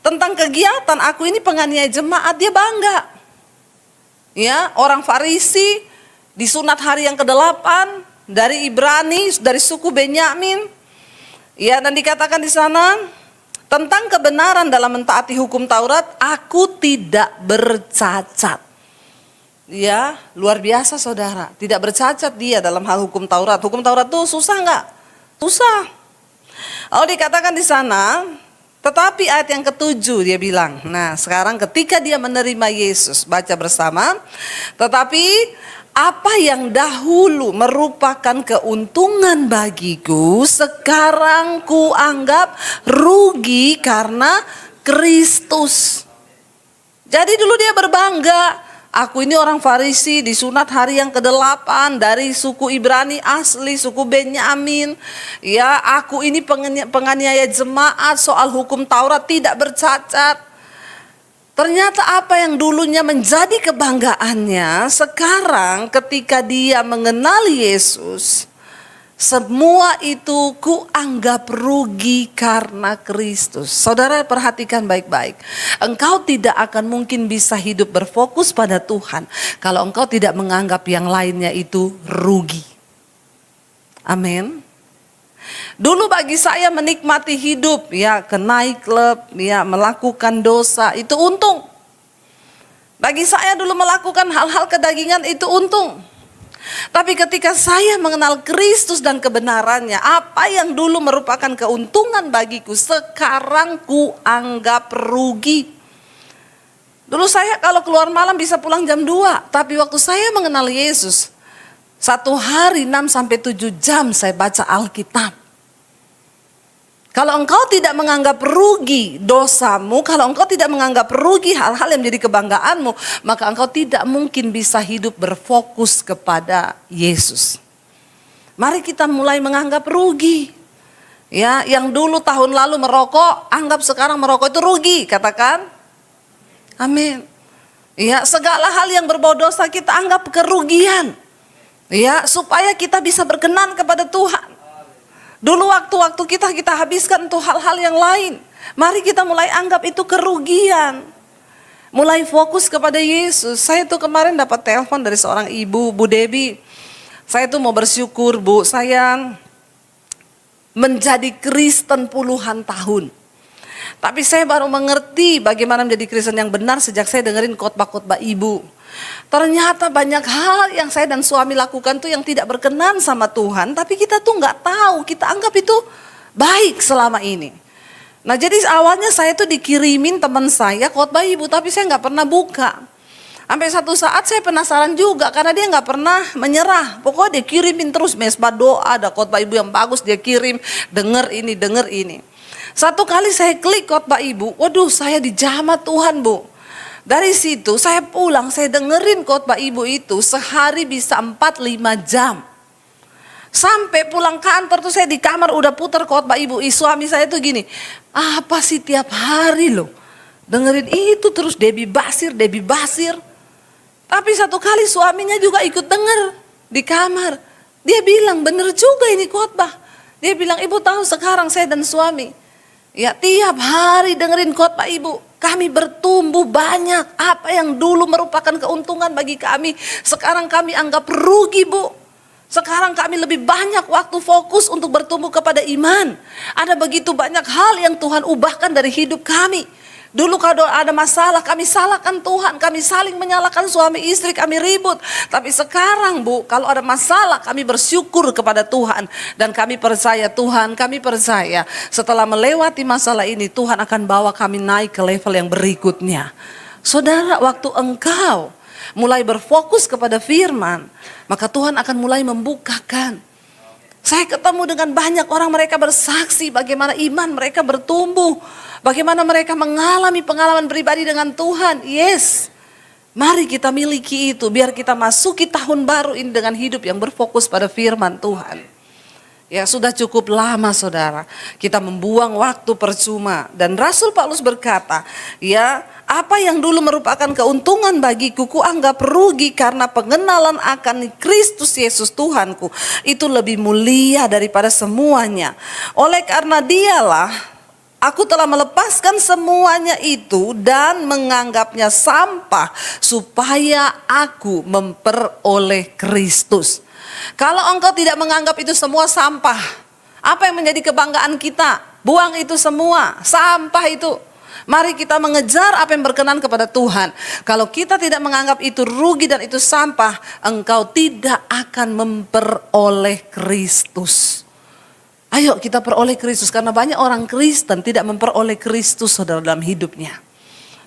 tentang kegiatan aku ini penganiaya jemaat, dia bangga. Ya, orang Farisi disunat hari yang ke-8 dari Ibrani, dari suku Benyamin. Ya, dan dikatakan di sana tentang kebenaran dalam mentaati hukum Taurat, aku tidak bercacat. Ya, luar biasa saudara, tidak bercacat dia dalam hal hukum Taurat. Hukum Taurat itu susah enggak? Susah. Lalu dikatakan di sana, tetapi ayat yang ke-7 dia bilang, nah sekarang ketika dia menerima Yesus, baca bersama, tetapi apa yang dahulu merupakan keuntungan bagiku, sekarang ku anggap rugi karena Kristus. Jadi dulu dia berbangga, aku ini orang Farisi disunat hari yang ke-8 dari suku Ibrani asli, suku Benyamin. Ya, aku ini penganiaya jemaat, soal hukum Taurat tidak bercacat. Ternyata apa yang dulunya menjadi kebanggaannya, sekarang ketika dia mengenal Yesus, Semua itu kuanggap rugi karena Kristus. Saudara perhatikan baik-baik. Engkau tidak akan mungkin bisa hidup berfokus pada Tuhan kalau engkau tidak menganggap yang lainnya itu rugi. Amin. Dulu bagi saya menikmati hidup, ya ke nightclub, ya melakukan dosa, itu untung. Bagi saya dulu melakukan hal-hal kedagingan itu untung. Tapi ketika saya mengenal Kristus dan kebenarannya, apa yang dulu merupakan keuntungan bagiku, sekarang ku anggap rugi. Dulu saya kalau keluar malam bisa pulang jam 2, tapi waktu saya mengenal Yesus, satu hari 6-7 jam saya baca Alkitab. Kalau engkau tidak menganggap rugi dosamu, kalau engkau tidak menganggap rugi hal-hal yang menjadi kebanggaanmu, maka engkau tidak mungkin bisa hidup berfokus kepada Yesus. Mari kita mulai menganggap rugi. Ya, yang dulu tahun lalu merokok, anggap sekarang merokok itu rugi, katakan. Amin. Ya, segala hal yang berbau dosa kita anggap kerugian. Ya, supaya kita bisa berkenan kepada Tuhan. Dulu waktu-waktu kita habiskan untuk hal-hal yang lain. Mari kita mulai anggap itu kerugian. Mulai fokus kepada Yesus. Saya tuh kemarin dapat telepon dari seorang ibu, Bu Debi. Saya tuh mau bersyukur, Bu, saya menjadi Kristen puluhan tahun. Tapi saya baru mengerti bagaimana menjadi Kristen yang benar sejak saya dengerin khotbah-khotbah ibu. Ternyata banyak hal yang saya dan suami lakukan tuh yang tidak berkenan sama Tuhan, tapi kita tuh nggak tahu, kita anggap itu baik selama ini. Nah, jadi awalnya saya tuh dikirimin teman saya khotbah ibu, tapi saya nggak pernah buka. Sampai satu saat saya penasaran juga karena dia nggak pernah menyerah. Pokoknya dia kirimin terus mesbah doa, ada khotbah ibu yang bagus dia kirim, denger ini, denger ini. Satu kali saya klik khotbah ibu, waduh saya dijamah Tuhan, Bu. Dari situ saya pulang, saya dengerin khotbah ibu itu sehari bisa 4-5 jam. Sampai pulang kantor tuh saya di kamar udah putar khotbah ibu. Suami saya tuh gini, apa sih tiap hari loh dengerin itu terus Debbie Basir. Tapi satu kali suaminya juga ikut denger di kamar. Dia bilang bener juga ini khotbah. Dia bilang, ibu tahu sekarang saya dan suami, ya tiap hari dengerin khotbah ibu, kami bertumbuh banyak. Apa yang dulu merupakan keuntungan bagi kami, sekarang kami anggap rugi, Bu. Sekarang kami lebih banyak waktu fokus untuk bertumbuh kepada iman. Ada begitu banyak hal yang Tuhan ubahkan dari hidup kami. Dulu kalau ada masalah kami salahkan Tuhan, kami saling menyalahkan suami istri, kami ribut. Tapi sekarang, Bu, kalau ada masalah kami bersyukur kepada Tuhan. Dan kami percaya Tuhan, kami percaya setelah melewati masalah ini Tuhan akan bawa kami naik ke level yang berikutnya. Saudara, waktu engkau mulai berfokus kepada firman, maka Tuhan akan mulai membukakan. Saya ketemu dengan banyak orang, mereka bersaksi bagaimana iman mereka bertumbuh. Bagaimana mereka mengalami pengalaman pribadi dengan Tuhan. Yes, mari kita miliki itu biar kita masuki tahun baru ini dengan hidup yang berfokus pada firman Tuhan. Ya sudah cukup lama saudara, kita membuang waktu percuma. Dan Rasul Paulus berkata, ya apa yang dulu merupakan keuntungan bagiku, ku anggap rugi karena pengenalan akan Kristus Yesus Tuhanku. Itu lebih mulia daripada semuanya. Oleh karena dialah, aku telah melepaskan semuanya itu dan menganggapnya sampah supaya aku memperoleh Kristus. Kalau engkau tidak menganggap itu semua sampah, apa yang menjadi kebanggaan kita? Buang itu semua, sampah itu. Mari kita mengejar apa yang berkenan kepada Tuhan. Kalau kita tidak menganggap itu rugi dan itu sampah, engkau tidak akan memperoleh Kristus. Ayo kita peroleh Kristus, karena banyak orang Kristen tidak memperoleh Kristus saudara dalam hidupnya.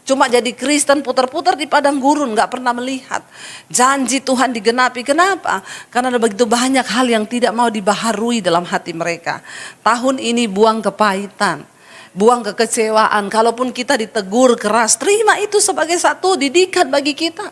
Cuma jadi Kristen putar-putar di padang gurun, gak pernah melihat janji Tuhan digenapi. Kenapa? Karena ada begitu banyak hal yang tidak mau dibaharui dalam hati mereka. Tahun ini buang kepahitan, buang kekecewaan. Kalaupun kita ditegur keras, terima itu sebagai satu didikan bagi kita.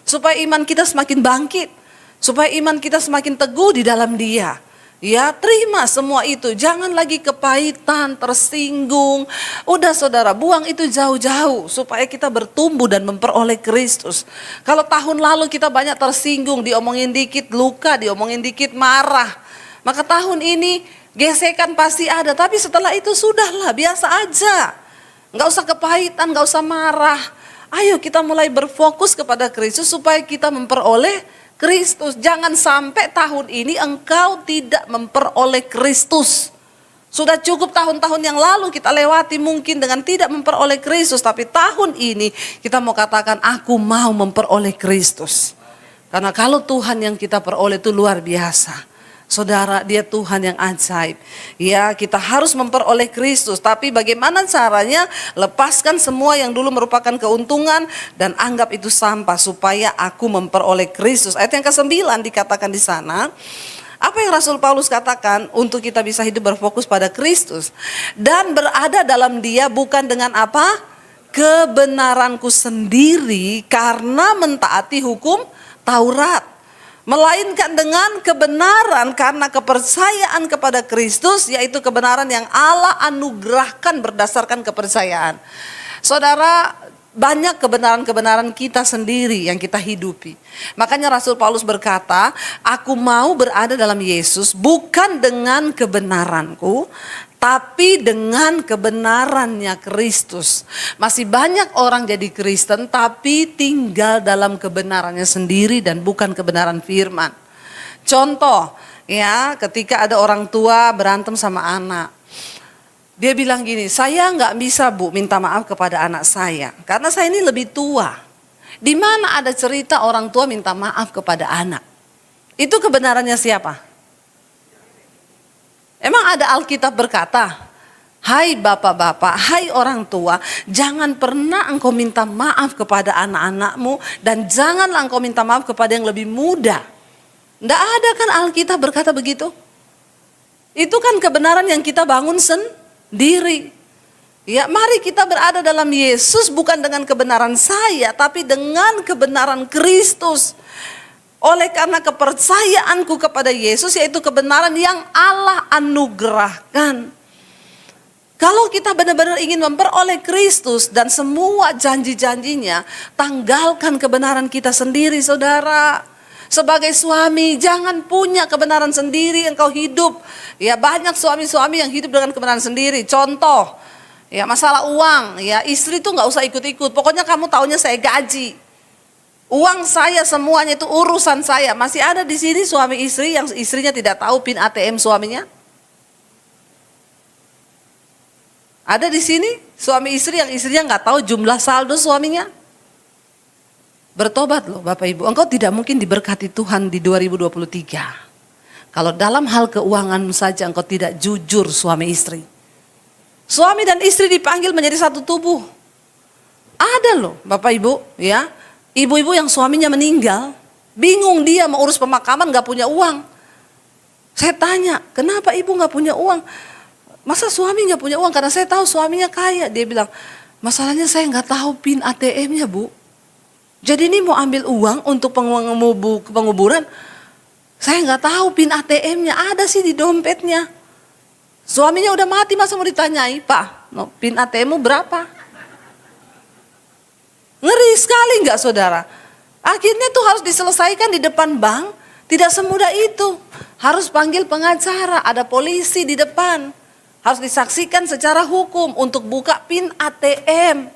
Supaya iman kita semakin bangkit, supaya iman kita semakin teguh di dalam Dia. Ya, terima semua itu. Jangan lagi kepahitan, tersinggung. Udah saudara, buang itu jauh-jauh supaya kita bertumbuh dan memperoleh Kristus. Kalau tahun lalu kita banyak tersinggung, diomongin dikit luka, diomongin dikit marah. Maka tahun ini gesekan pasti ada, tapi setelah itu sudahlah, biasa aja. Nggak usah kepahitan, nggak usah marah. Ayo kita mulai berfokus kepada Kristus supaya kita memperoleh Kristus. Jangan sampai tahun ini engkau tidak memperoleh Kristus. Sudah cukup tahun-tahun yang lalu kita lewati mungkin dengan tidak memperoleh Kristus. Tapi tahun ini kita mau katakan aku mau memperoleh Kristus. Karena kalau Tuhan yang kita peroleh itu luar biasa. Saudara, dia Tuhan yang ajaib. Ya, kita harus memperoleh Kristus. Tapi bagaimana caranya? Lepaskan semua yang dulu merupakan keuntungan dan anggap itu sampah supaya aku memperoleh Kristus. Ayat yang ke-9 dikatakan di sana. Apa yang Rasul Paulus katakan untuk kita bisa hidup berfokus pada Kristus dan berada dalam Dia bukan dengan apa? Kebenaranku sendiri karena mentaati hukum Taurat. Melainkan dengan kebenaran karena kepercayaan kepada Kristus, yaitu kebenaran yang Allah anugerahkan berdasarkan kepercayaan. Saudara, banyak kebenaran-kebenaran kita sendiri yang kita hidupi. Makanya Rasul Paulus berkata, aku mau berada dalam Yesus bukan dengan kebenaranku, tapi dengan kebenarannya Kristus. Masih banyak orang jadi Kristen tapi tinggal dalam kebenarannya sendiri dan bukan kebenaran firman. Contoh, ya, ketika ada orang tua berantem sama anak. Dia bilang gini, saya nggak bisa Bu minta maaf kepada anak saya karena saya ini lebih tua. Di mana ada cerita orang tua minta maaf kepada anak? Itu kebenarannya siapa? Emang ada Alkitab berkata, hai bapak-bapak, hai orang tua, jangan pernah engkau minta maaf kepada anak-anakmu dan janganlah engkau minta maaf kepada yang lebih muda. Nggak ada kan Alkitab berkata begitu? Itu kan kebenaran yang kita bangun sendiri. Ya, mari kita berada dalam Yesus bukan dengan kebenaran saya, tapi dengan kebenaran Kristus. Oleh karena kepercayaanku kepada Yesus, yaitu kebenaran yang Allah anugerahkan. Kalau kita benar-benar ingin memperoleh Kristus dan semua janji-janjinya, tanggalkan kebenaran kita sendiri, saudara. Sebagai suami, jangan punya kebenaran sendiri engkau hidup. Ya, banyak suami-suami yang hidup dengan kebenaran sendiri. Contoh, ya, masalah uang, ya, istri tuh nggak usah ikut-ikut. Pokoknya kamu taunya saya gaji. Uang saya semuanya itu urusan saya. Masih ada di sini suami istri yang istrinya tidak tahu PIN ATM suaminya? Ada di sini suami istri yang istrinya nggak tahu jumlah saldo suaminya? Bertobat loh Bapak Ibu, engkau tidak mungkin diberkati Tuhan di 2023. Kalau dalam hal keuangan saja engkau tidak jujur suami istri. Suami dan istri dipanggil menjadi satu tubuh. Ada loh Bapak Ibu, ya. Ibu-ibu yang suaminya meninggal, bingung dia mau urus pemakaman gak punya uang. Saya tanya, kenapa ibu gak punya uang? Masa suami gak punya uang? Karena saya tahu suaminya kaya. Dia bilang, masalahnya saya gak tahu PIN ATM-nya Bu. Jadi ini mau ambil uang untuk penguburan, saya gak tahu PIN ATM-nya, ada sih di dompetnya. Suaminya udah mati, masa mau ditanyai, Pak, PIN ATM-mu berapa? Ngeri sekali enggak saudara? Akhirnya tuh harus diselesaikan di depan bank. Tidak semudah itu. Harus panggil pengacara, ada polisi di depan. Harus disaksikan secara hukum untuk buka PIN ATM.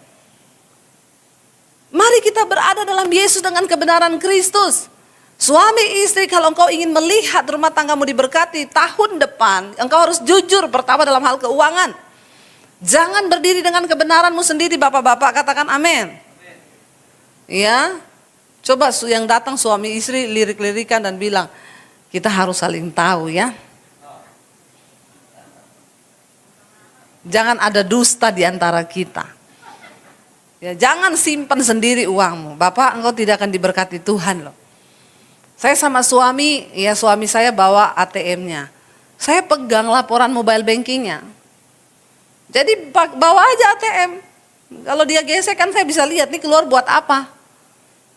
Mari kita berada dalam Yesus dengan kebenaran Kristus. Suami istri, kalau engkau ingin melihat rumah tanggamu diberkati tahun depan, engkau harus jujur pertama dalam hal keuangan. Jangan berdiri dengan kebenaranmu sendiri, bapak-bapak, katakan amin. Ya, coba yang datang suami istri lirik-lirikan dan bilang, kita harus saling tahu ya. Jangan ada dusta di antara kita. Ya, jangan simpan sendiri uangmu. Bapak, engkau tidak akan diberkati Tuhan loh. Saya sama suami, ya suami saya bawa ATM-nya. Saya pegang laporan mobile bankingnya. Jadi bawa aja ATM. Kalau dia gesek kan saya bisa lihat nih keluar buat apa.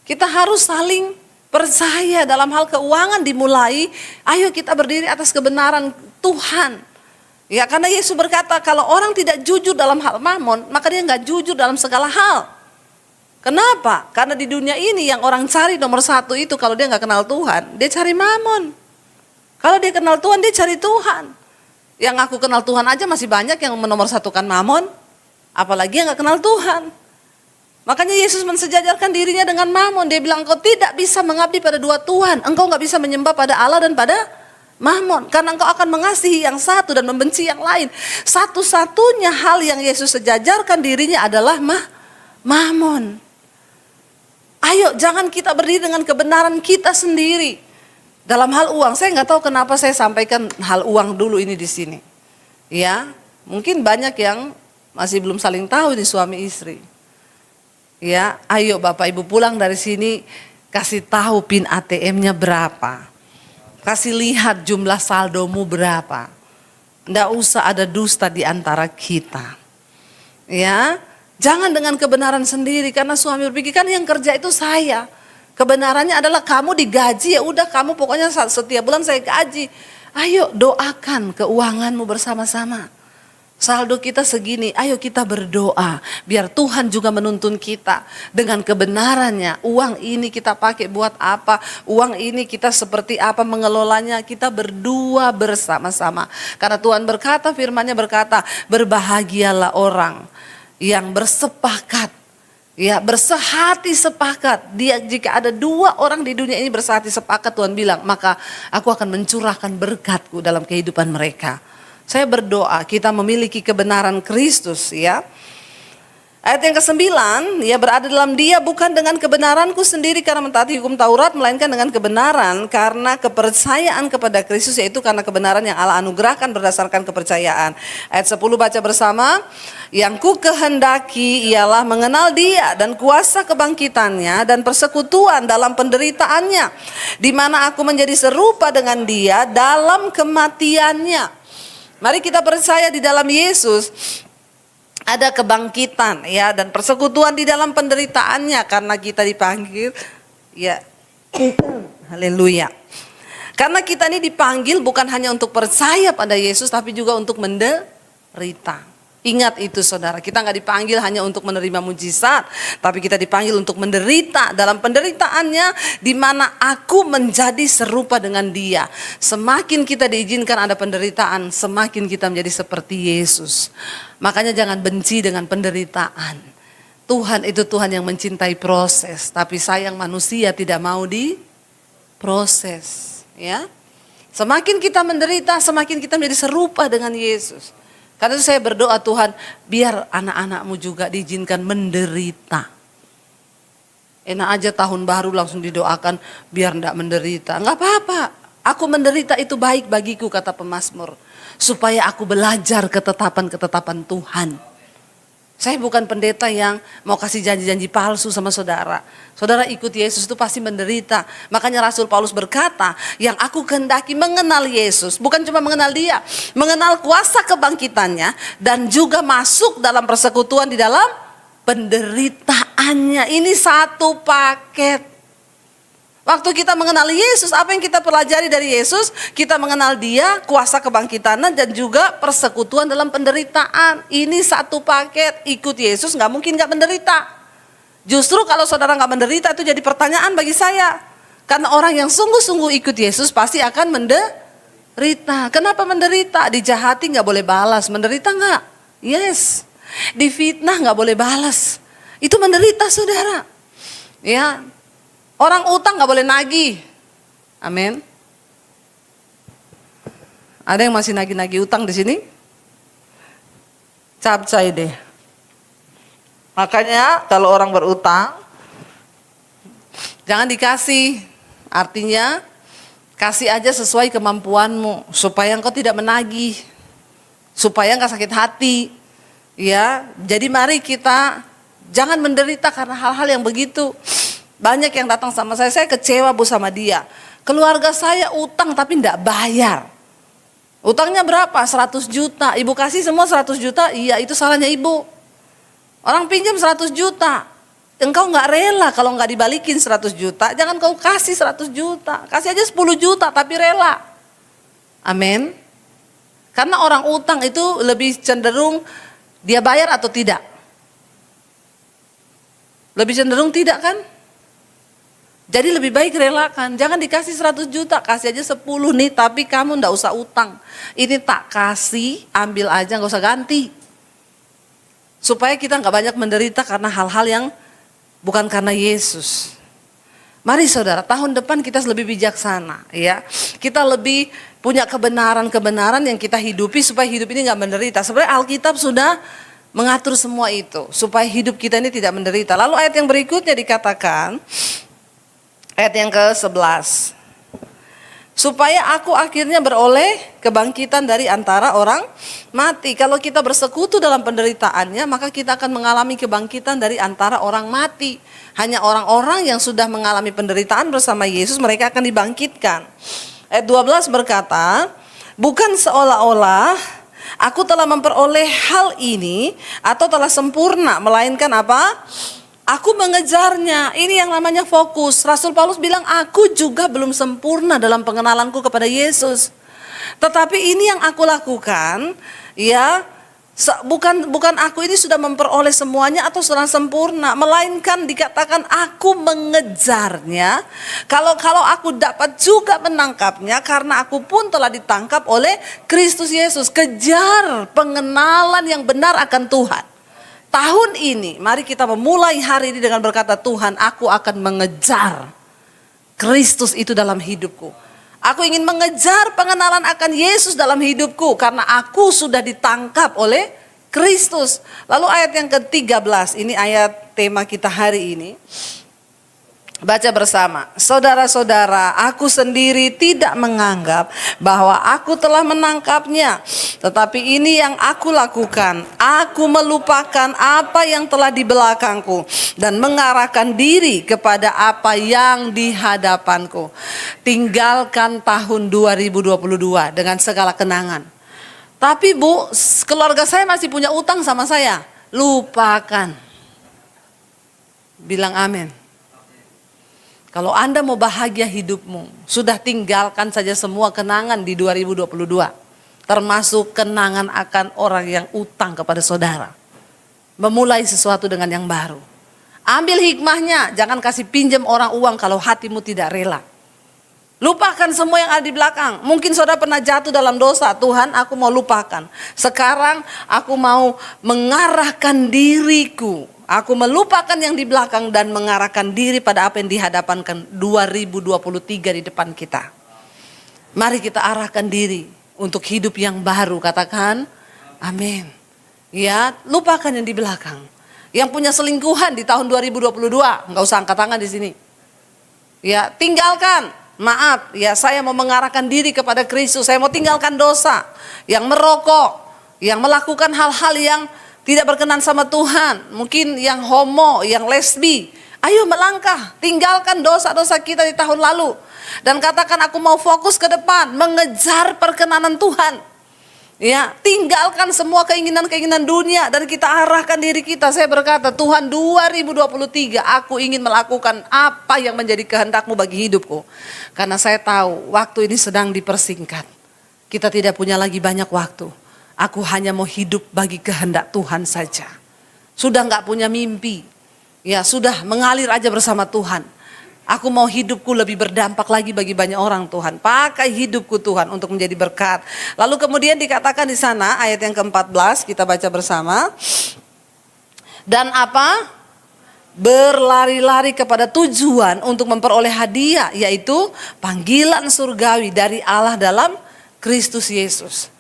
Kita harus saling percaya dalam hal keuangan dimulai. Ayo kita berdiri atas kebenaran Tuhan. Ya, karena Yesus berkata kalau orang tidak jujur dalam hal mamon, maka dia nggak jujur dalam segala hal. Kenapa? Karena di dunia ini yang orang cari nomor satu itu kalau dia nggak kenal Tuhan, dia cari mamon. Kalau dia kenal Tuhan, dia cari Tuhan. Yang aku kenal Tuhan aja masih banyak yang menomorsatukan mamon. Apalagi yang gak kenal Tuhan. Makanya Yesus mensejajarkan dirinya dengan mamon. Dia bilang, engkau tidak bisa mengabdi pada dua Tuhan. Engkau gak bisa menyembah pada Allah dan pada mamon. Karena engkau akan mengasihi yang satu dan membenci yang lain. Satu-satunya hal yang Yesus sejajarkan dirinya adalah mamon. Ayo, jangan kita berdiri dengan kebenaran kita sendiri. Dalam hal uang, saya nggak tahu kenapa saya sampaikan hal uang dulu ini di sini. Ya, mungkin banyak yang masih belum saling tahu ini suami istri. Ya, ayo Bapak Ibu pulang dari sini kasih tahu PIN ATM-nya berapa. Kasih lihat jumlah saldomu berapa. Nggak usah ada dusta di antara kita. Ya, jangan dengan kebenaran sendiri karena suami berpikir kan yang kerja itu saya. Kebenarannya adalah kamu digaji, ya udah kamu pokoknya setiap bulan saya gaji. Ayo doakan keuanganmu bersama-sama. Saldo kita segini, ayo kita berdoa. Biar Tuhan juga menuntun kita dengan kebenarannya. Uang ini kita pakai buat apa, uang ini kita seperti apa mengelolanya. Kita berdua bersama-sama. Karena Tuhan berkata, firman-Nya berkata, berbahagialah orang yang bersepakat. Ya, bersehati sepakat. Dia jika ada dua orang di dunia ini bersehati sepakat, Tuhan bilang, maka aku akan mencurahkan berkat-Ku dalam kehidupan mereka. Saya berdoa kita memiliki kebenaran Kristus, ya. Ayat yang ke-9, ya, berada dalam Dia bukan dengan kebenaranku sendiri karena mentaati hukum Taurat, melainkan dengan kebenaran karena kepercayaan kepada Kristus, yaitu karena kebenaran yang Allah anugerahkan berdasarkan kepercayaan. Ayat 10 baca bersama, yang ku kehendaki ialah mengenal Dia dan kuasa kebangkitannya dan persekutuan dalam penderitaannya, di mana aku menjadi serupa dengan Dia dalam kematiannya. Mari kita percaya di dalam Yesus ada kebangkitan, ya, dan persekutuan di dalam penderitaannya karena kita dipanggil, ya. Haleluya. Karena kita ini dipanggil bukan hanya untuk percaya pada Yesus tapi juga untuk menderita. Ingat itu saudara, kita nggak dipanggil hanya untuk menerima mujizat, tapi kita dipanggil untuk menderita. Dalam penderitaannya di mana aku menjadi serupa dengan Dia. Semakin kita diizinkan ada penderitaan, semakin kita menjadi seperti Yesus. Makanya jangan benci dengan penderitaan. Tuhan itu Tuhan yang mencintai proses, tapi sayang manusia tidak mau diproses, ya. Semakin kita menderita, semakin kita menjadi serupa dengan Yesus. Karena itu saya berdoa, Tuhan, biar anak-anak-Mu juga diizinkan menderita. Enak aja tahun baru langsung didoakan biar enggak menderita. Enggak apa-apa, aku menderita itu baik bagiku, kata pemazmur. Supaya aku belajar ketetapan-ketetapan Tuhan. Saya bukan pendeta yang mau kasih janji-janji palsu sama saudara. Saudara ikut Yesus itu pasti menderita. Makanya Rasul Paulus berkata, yang aku kehendaki mengenal Yesus. Bukan cuma mengenal Dia, mengenal kuasa kebangkitannya. Dan juga masuk dalam persekutuan di dalam penderitaannya. Ini satu paket. Waktu kita mengenal Yesus, apa yang kita pelajari dari Yesus? Kita mengenal Dia, kuasa kebangkitan dan juga persekutuan dalam penderitaan. Ini satu paket. Ikut Yesus gak mungkin gak menderita. Justru kalau saudara gak menderita itu jadi pertanyaan bagi saya. Karena orang yang sungguh-sungguh ikut Yesus pasti akan menderita. Kenapa menderita? Dijahati gak boleh balas. Menderita gak? Yes. Difitnah gak boleh balas. Itu menderita saudara. Ya. Orang utang gak boleh nagih. Amin. Ada yang masih nagih-nagih utang di sini? Capcay deh. Makanya kalau orang berutang, jangan dikasih. Artinya kasih aja sesuai kemampuanmu supaya engkau tidak menagih, supaya enggak sakit hati. Ya, jadi mari kita jangan menderita karena hal-hal yang begitu. Banyak yang datang sama saya kecewa Bu sama dia. Keluarga saya utang tapi enggak bayar. Utangnya berapa? 100 juta. Ibu kasih semua 100 juta? Iya, itu salahnya ibu. Orang pinjam 100 juta. Engkau enggak rela kalau enggak dibalikin 100 juta. Jangan kau kasih 100 juta. Kasih aja 10 juta tapi rela. Amin. Karena orang utang itu lebih cenderung dia bayar atau tidak. Lebih cenderung tidak kan? Jadi lebih baik relakan, jangan dikasih 100 juta, kasih aja 10 nih, tapi kamu ndak usah utang. Ini tak kasih, ambil aja, nggak usah ganti. Supaya kita nggak banyak menderita karena hal-hal yang bukan karena Yesus. Mari saudara, tahun depan kita lebih bijaksana, ya. Kita lebih punya kebenaran-kebenaran yang kita hidupi supaya hidup ini nggak menderita. Sebenarnya Alkitab sudah mengatur semua itu supaya hidup kita ini tidak menderita. Lalu ayat yang berikutnya dikatakan, ayat yang ke-11. Supaya aku akhirnya beroleh kebangkitan dari antara orang mati. Kalau kita bersekutu dalam penderitaannya, maka kita akan mengalami kebangkitan dari antara orang mati. Hanya orang-orang yang sudah mengalami penderitaan bersama Yesus, mereka akan dibangkitkan. Ayat 12 berkata, bukan seolah-olah aku telah memperoleh hal ini atau telah sempurna, melainkan apa? Aku mengejarnya. Ini yang namanya fokus. Rasul Paulus bilang, aku juga belum sempurna dalam pengenalanku kepada Yesus. Tetapi ini yang aku lakukan, ya, bukan aku ini sudah memperoleh semuanya atau sudah sempurna, melainkan dikatakan aku mengejarnya. Kalau aku dapat juga menangkapnya, karena aku pun telah ditangkap oleh Kristus Yesus. Kejar pengenalan yang benar akan Tuhan. Tahun ini, mari kita memulai hari ini dengan berkata, Tuhan, aku akan mengejar Kristus itu dalam hidupku. Aku ingin mengejar pengenalan akan Yesus dalam hidupku, karena aku sudah ditangkap oleh Kristus. Lalu ayat yang ke-13, ini ayat tema kita hari ini. Baca bersama. Saudara-saudara, aku sendiri tidak menganggap bahwa aku telah menangkapnya. Tetapi ini yang aku lakukan. Aku melupakan apa yang telah di belakangku dan mengarahkan diri kepada apa yang di hadapanku. Tinggalkan tahun 2022 dengan segala kenangan. Tapi Bu, keluarga saya masih punya utang sama saya. Lupakan. Bilang amin. Kalau Anda mau bahagia hidupmu, sudah tinggalkan saja semua kenangan di 2022. Termasuk kenangan akan orang yang utang kepada saudara. Memulai sesuatu dengan yang baru. Ambil hikmahnya, jangan kasih pinjam orang uang kalau hatimu tidak rela. Lupakan semua yang ada di belakang. Mungkin saudara pernah jatuh dalam dosa. Tuhan, aku mau lupakan. Sekarang aku mau mengarahkan diriku. Aku melupakan yang di belakang dan mengarahkan diri pada apa yang dihadapankan 2023 di depan kita. Mari kita arahkan diri untuk hidup yang baru. Katakan amin. Ya, lupakan yang di belakang. Yang punya selingkuhan di tahun 2022, enggak usah angkat tangan di sini. Ya, tinggalkan. Maaf, ya, saya mau mengarahkan diri kepada Kristus. Saya mau tinggalkan dosa, yang merokok, yang melakukan hal-hal yang tidak berkenan sama Tuhan. Mungkin yang homo, yang lesbi. Ayo melangkah, tinggalkan dosa-dosa kita di tahun lalu. Dan katakan, aku mau fokus ke depan, mengejar perkenanan Tuhan. Ya, tinggalkan semua keinginan-keinginan dunia dan kita arahkan diri kita. Saya berkata, Tuhan, 2023 aku ingin melakukan apa yang menjadi kehendak-Mu bagi hidupku. Karena saya tahu waktu ini sedang dipersingkat. Kita tidak punya lagi banyak waktu. Aku hanya mau hidup bagi kehendak Tuhan saja. Sudah gak punya mimpi. Ya, sudah mengalir aja bersama Tuhan. Aku mau hidupku lebih berdampak lagi bagi banyak orang, Tuhan. Pakai hidupku, Tuhan, untuk menjadi berkat. Lalu kemudian dikatakan di sana ayat yang ke-14, kita baca bersama. Dan apa? Berlari-lari kepada tujuan untuk memperoleh hadiah, yaitu panggilan surgawi dari Allah dalam Kristus Yesus.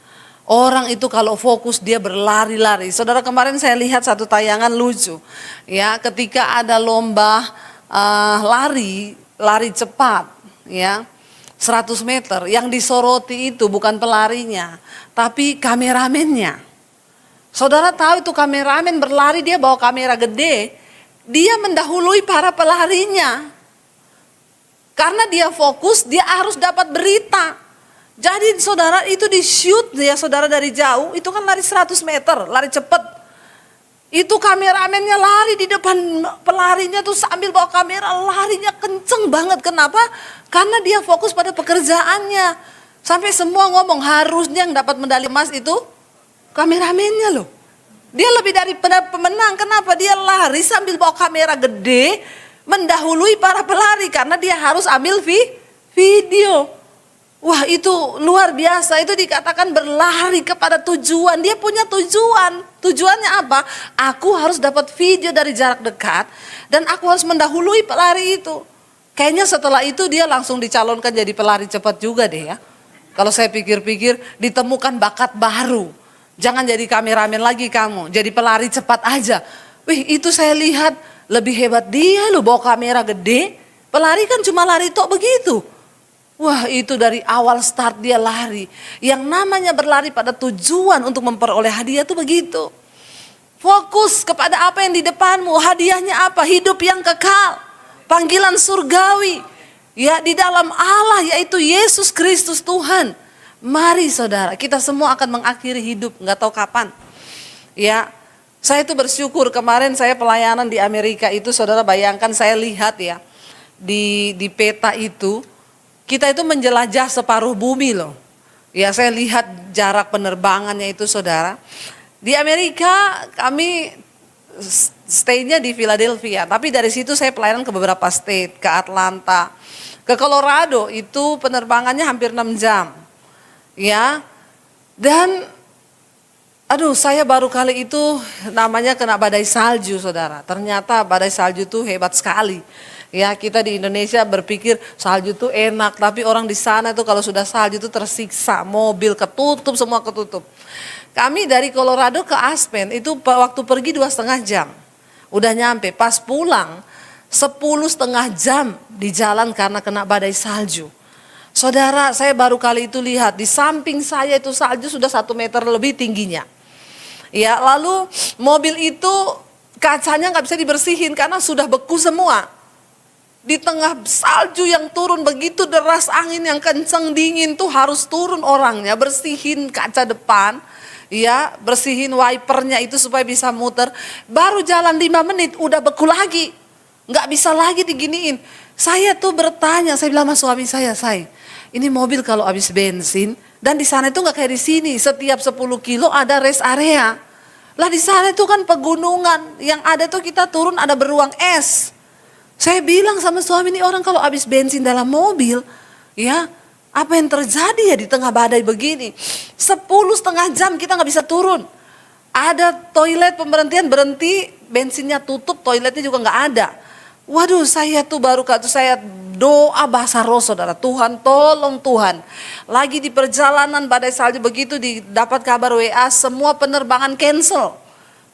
Orang itu kalau fokus dia berlari-lari. Saudara, kemarin saya lihat satu tayangan lucu. Ya, ketika ada lomba lari cepat, ya, 100 meter. Yang disoroti itu bukan pelarinya, tapi kameramennya. Saudara tahu itu kameramen berlari, dia bawa kamera gede. Dia mendahului para pelarinya. Karena dia fokus, dia harus dapat berita. Jadi saudara itu di shoot ya saudara dari jauh, itu kan lari 100 meter, lari cepat. Itu kameramennya lari di depan pelarinya tuh sambil bawa kamera, larinya kenceng banget. Kenapa? Karena dia fokus pada pekerjaannya. Sampai semua ngomong harusnya yang dapat medali emas itu kameramennya loh. Dia lebih daripada pemenang. Kenapa? Dia lari sambil bawa kamera gede, mendahului para pelari karena dia harus ambil video. Wah, itu luar biasa. Itu dikatakan berlari kepada tujuan. Dia punya tujuan. Tujuannya apa? Aku harus dapat video dari jarak dekat dan aku harus mendahului pelari itu. Kayaknya setelah itu dia langsung dicalonkan jadi pelari cepat juga deh ya. Kalau saya pikir-pikir, ditemukan bakat baru. Jangan jadi kameramen lagi kamu, jadi pelari cepat aja. Wih, itu saya lihat lebih hebat dia loh, bawa kamera gede. Pelari kan cuma lari tok begitu. Wah, itu dari awal start dia lari. Yang namanya berlari pada tujuan untuk memperoleh hadiah itu begitu. Fokus kepada apa yang di depanmu. Hadiahnya apa? Hidup yang kekal. Panggilan surgawi. Ya, di dalam Allah, yaitu Yesus Kristus Tuhan. Mari saudara, kita semua akan mengakhiri hidup. Nggak tahu kapan. Ya, saya itu bersyukur kemarin saya pelayanan di Amerika itu. Saudara bayangkan, saya lihat ya. Di peta itu. Kita itu menjelajah separuh bumi loh. Ya, saya lihat jarak penerbangannya itu saudara. Di Amerika kami stay-nya di Philadelphia. Tapi dari situ saya pelayanan ke beberapa state. Ke Atlanta. Ke Colorado itu penerbangannya hampir 6 jam. Ya. Dan aduh, saya baru kali itu namanya kena badai salju saudara. Ternyata badai salju itu hebat sekali. Ya, kita di Indonesia berpikir salju itu enak, tapi orang di sana itu kalau sudah salju itu tersiksa, mobil ketutup, semua ketutup. Kami dari Colorado ke Aspen itu waktu pergi 2,5 jam, udah nyampe. Pas pulang 10,5 jam di jalan karena kena badai salju. Saudara, saya baru kali itu lihat di samping saya itu salju sudah 1 meter lebih tingginya. Ya, lalu mobil itu kacanya nggak bisa dibersihin karena sudah beku semua. Di tengah salju yang turun begitu deras, angin yang kencang dingin tuh harus turun orangnya bersihin kaca depan, ya bersihin wipernya itu supaya bisa muter. Baru jalan 5 menit udah beku lagi, nggak bisa lagi diginiin. Saya tuh bertanya, saya bilang sama suami saya ini mobil kalau habis bensin dan di sana itu nggak kayak di sini, setiap 10 kilo ada rest area. Lah di sana itu kan pegunungan, yang ada tuh kita turun ada beruang es. Saya bilang sama suami, ini orang kalau habis bensin dalam mobil, ya apa yang terjadi ya di tengah badai begini. 10,5 jam kita nggak bisa turun. Ada toilet pemberhentian, berhenti, bensinnya tutup, toiletnya juga nggak ada. Waduh, saya tuh baru saya doa bahasa roh saudara, Tuhan tolong Tuhan. Lagi di perjalanan badai salju begitu dapat kabar WA, semua penerbangan cancel.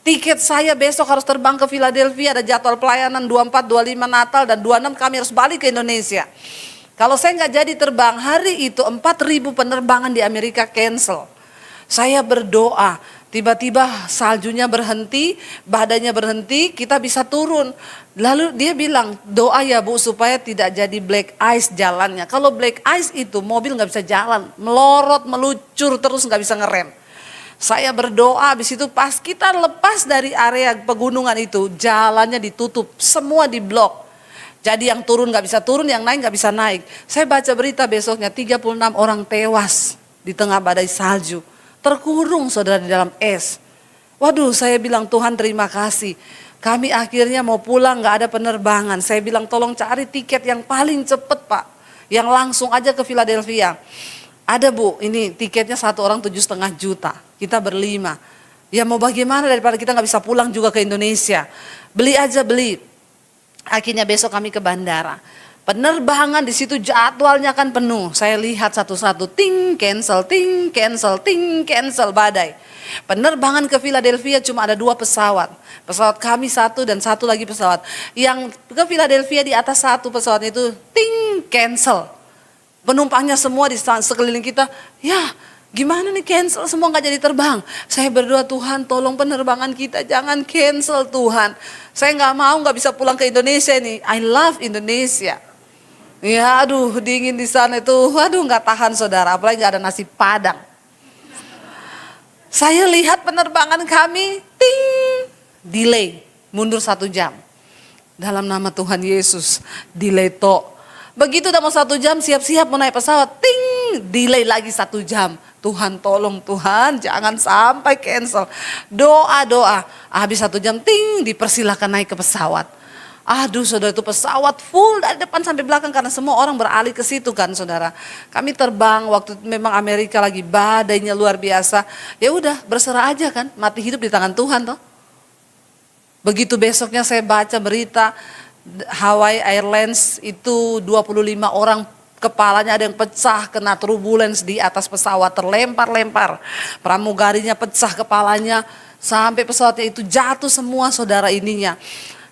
Tiket saya besok harus terbang ke Philadelphia, ada jadwal pelayanan 24, 25 Natal dan 26 kami harus balik ke Indonesia. Kalau saya nggak jadi terbang hari itu 4.000 penerbangan di Amerika cancel. Saya berdoa, tiba-tiba saljunya berhenti, badainya berhenti, kita bisa turun. Lalu dia bilang, doa ya Bu supaya tidak jadi black ice jalannya. Kalau black ice itu mobil nggak bisa jalan, melorot, meluncur terus nggak bisa ngerem. Saya berdoa, habis itu pas kita lepas dari area pegunungan itu, jalannya ditutup, semua diblok. Jadi yang turun gak bisa turun, yang naik gak bisa naik. Saya baca berita besoknya 36 orang tewas di tengah badai salju. Terkurung saudara di dalam es. Waduh, saya bilang Tuhan terima kasih. Kami akhirnya mau pulang gak ada penerbangan. Saya bilang tolong cari tiket yang paling cepat Pak. Yang langsung aja ke Philadelphia. Ada Bu, ini tiketnya satu orang 7,5 juta. Kita berlima. Ya mau bagaimana daripada kita nggak bisa pulang juga ke Indonesia. Beli aja beli. Akhirnya besok kami ke bandara. Penerbangan di situ jadwalnya kan penuh. Saya lihat satu-satu, ting cancel, badai. Penerbangan ke Philadelphia cuma ada 2 pesawat. Pesawat kami 1 dan 1 lagi pesawat. Yang ke Philadelphia di atas 1 pesawat itu ting cancel. Penumpangnya semua di sekeliling kita, ya gimana nih cancel semua gak jadi terbang. Saya berdoa Tuhan tolong penerbangan kita jangan cancel Tuhan. Saya gak mau gak bisa pulang ke Indonesia nih. I love Indonesia. Ya aduh dingin di sana itu, waduh gak tahan saudara, apalagi gak ada nasi padang. Saya lihat penerbangan kami, ting, delay, mundur 1 jam. Dalam nama Tuhan Yesus, delay tok. Begitu udah mau 1 jam siap-siap mau naik pesawat, ting, delay lagi 1 jam. Tuhan tolong Tuhan jangan sampai cancel. Doa, habis 1 jam ting dipersilakan naik ke pesawat. Aduh saudara, itu pesawat full dari depan sampai belakang karena semua orang beralih ke situ kan saudara. Kami terbang waktu memang Amerika lagi badainya luar biasa. Ya udah berserah aja kan, mati hidup di tangan Tuhan toh. Begitu besoknya saya baca berita Hawaii Airlines itu 25 orang kepalanya ada yang pecah kena turbulence di atas pesawat, terlempar-lempar. Pramugarinya pecah kepalanya sampai pesawatnya itu jatuh semua saudara ininya.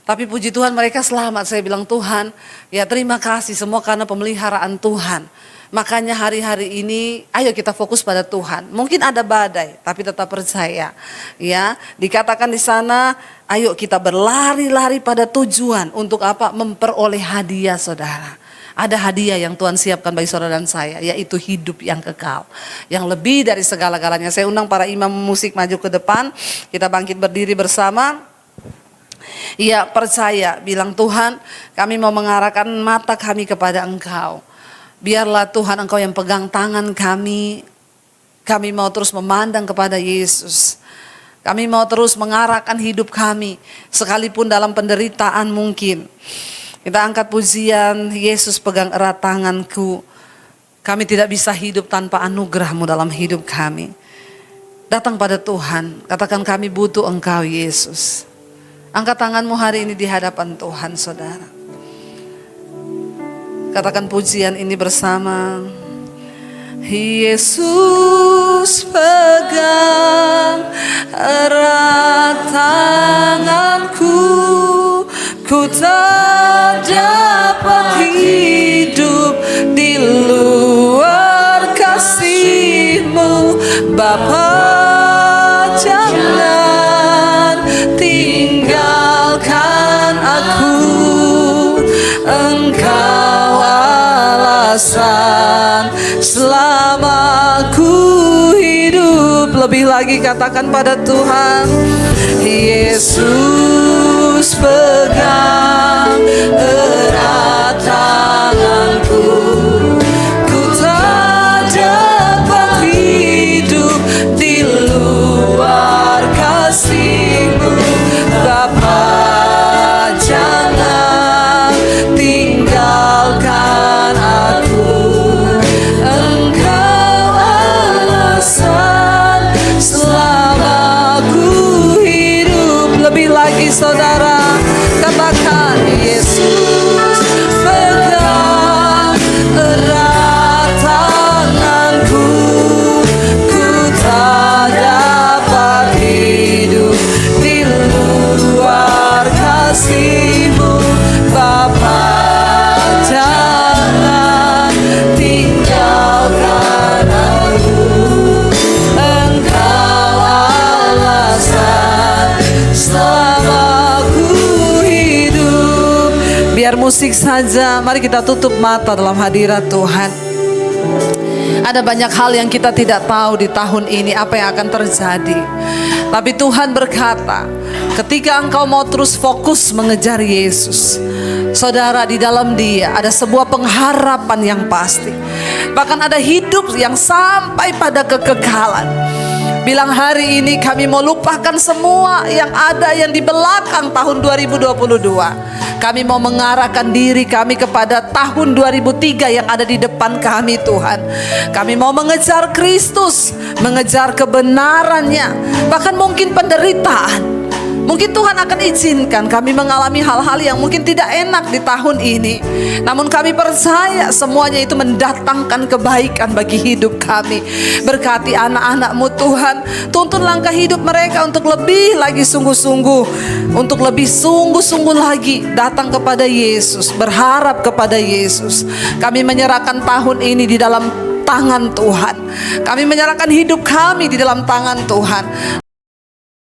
Tapi puji Tuhan mereka selamat. Saya bilang Tuhan, ya terima kasih semua karena pemeliharaan Tuhan. Makanya hari-hari ini ayo kita fokus pada Tuhan. Mungkin ada badai tapi tetap percaya. Ya, dikatakan di sana ayo kita berlari-lari pada tujuan untuk apa? Memperoleh hadiah saudara. Ada hadiah yang Tuhan siapkan bagi saudara dan saya, yaitu hidup yang kekal. Yang lebih dari segala-galanya. Saya undang para imam musik maju ke depan. Kita bangkit berdiri bersama. Ya percaya, bilang Tuhan kami mau mengarahkan mata kami kepada Engkau. Biarlah Tuhan Engkau yang pegang tangan kami. Kami mau terus memandang kepada Yesus. Kami mau terus mengarahkan hidup kami. Sekalipun dalam penderitaan mungkin. Kita angkat pujian, Yesus pegang erat tanganku. Kami tidak bisa hidup tanpa anugerah-Mu dalam hidup kami. Datang pada Tuhan, katakan kami butuh Engkau Yesus. Angkat tanganmu hari ini di hadapan Tuhan saudara. Katakan pujian ini bersama. Yesus pegang erat tanganku, ku tak dapat hidup di luar kasih-Mu Bapa. Jangan tinggalkan aku, Engkau alasan selama ku hidup. Lebih lagi katakan pada Tuhan, Yesus pegang erat tanganku, ku tak dapat hidup di luar kasih-Mu Bapa. Jangan tinggalkan aku, Engkau alasan selama ku hidup. Lebih lagi saudara, katakan Yesus pegang erat tanganku, ku tak dapat hidup di luar kasih-Mu Bapa. Jangan tinggalkan aku, Engkau alasan selama ku hidup. Biar musik saja, mari kita tutup mata dalam hadirat Tuhan. Ada banyak hal yang kita tidak tahu di tahun ini apa yang akan terjadi. Tapi Tuhan berkata, ketika engkau mau terus fokus mengejar Yesus, saudara, di dalam Dia ada sebuah pengharapan yang pasti. Bahkan ada hidup yang sampai pada kekekalan. Bilang hari ini kami mau lupakan semua yang ada yang di belakang tahun 2022. Kami mau mengarahkan diri kami kepada tahun 2003 yang ada di depan kami Tuhan. Kami mau mengejar Kristus, mengejar kebenarannya. Bahkan mungkin penderitaan. Mungkin Tuhan akan izinkan kami mengalami hal-hal yang mungkin tidak enak di tahun ini. Namun kami percaya semuanya itu mendatangkan kebaikan bagi hidup kami. Berkati anak-anak-Mu Tuhan. Tuntun langkah hidup mereka untuk lebih lagi sungguh-sungguh. Untuk lebih sungguh-sungguh lagi datang kepada Yesus. Berharap kepada Yesus. Kami menyerahkan tahun ini di dalam tangan Tuhan. Kami menyerahkan hidup kami di dalam tangan Tuhan.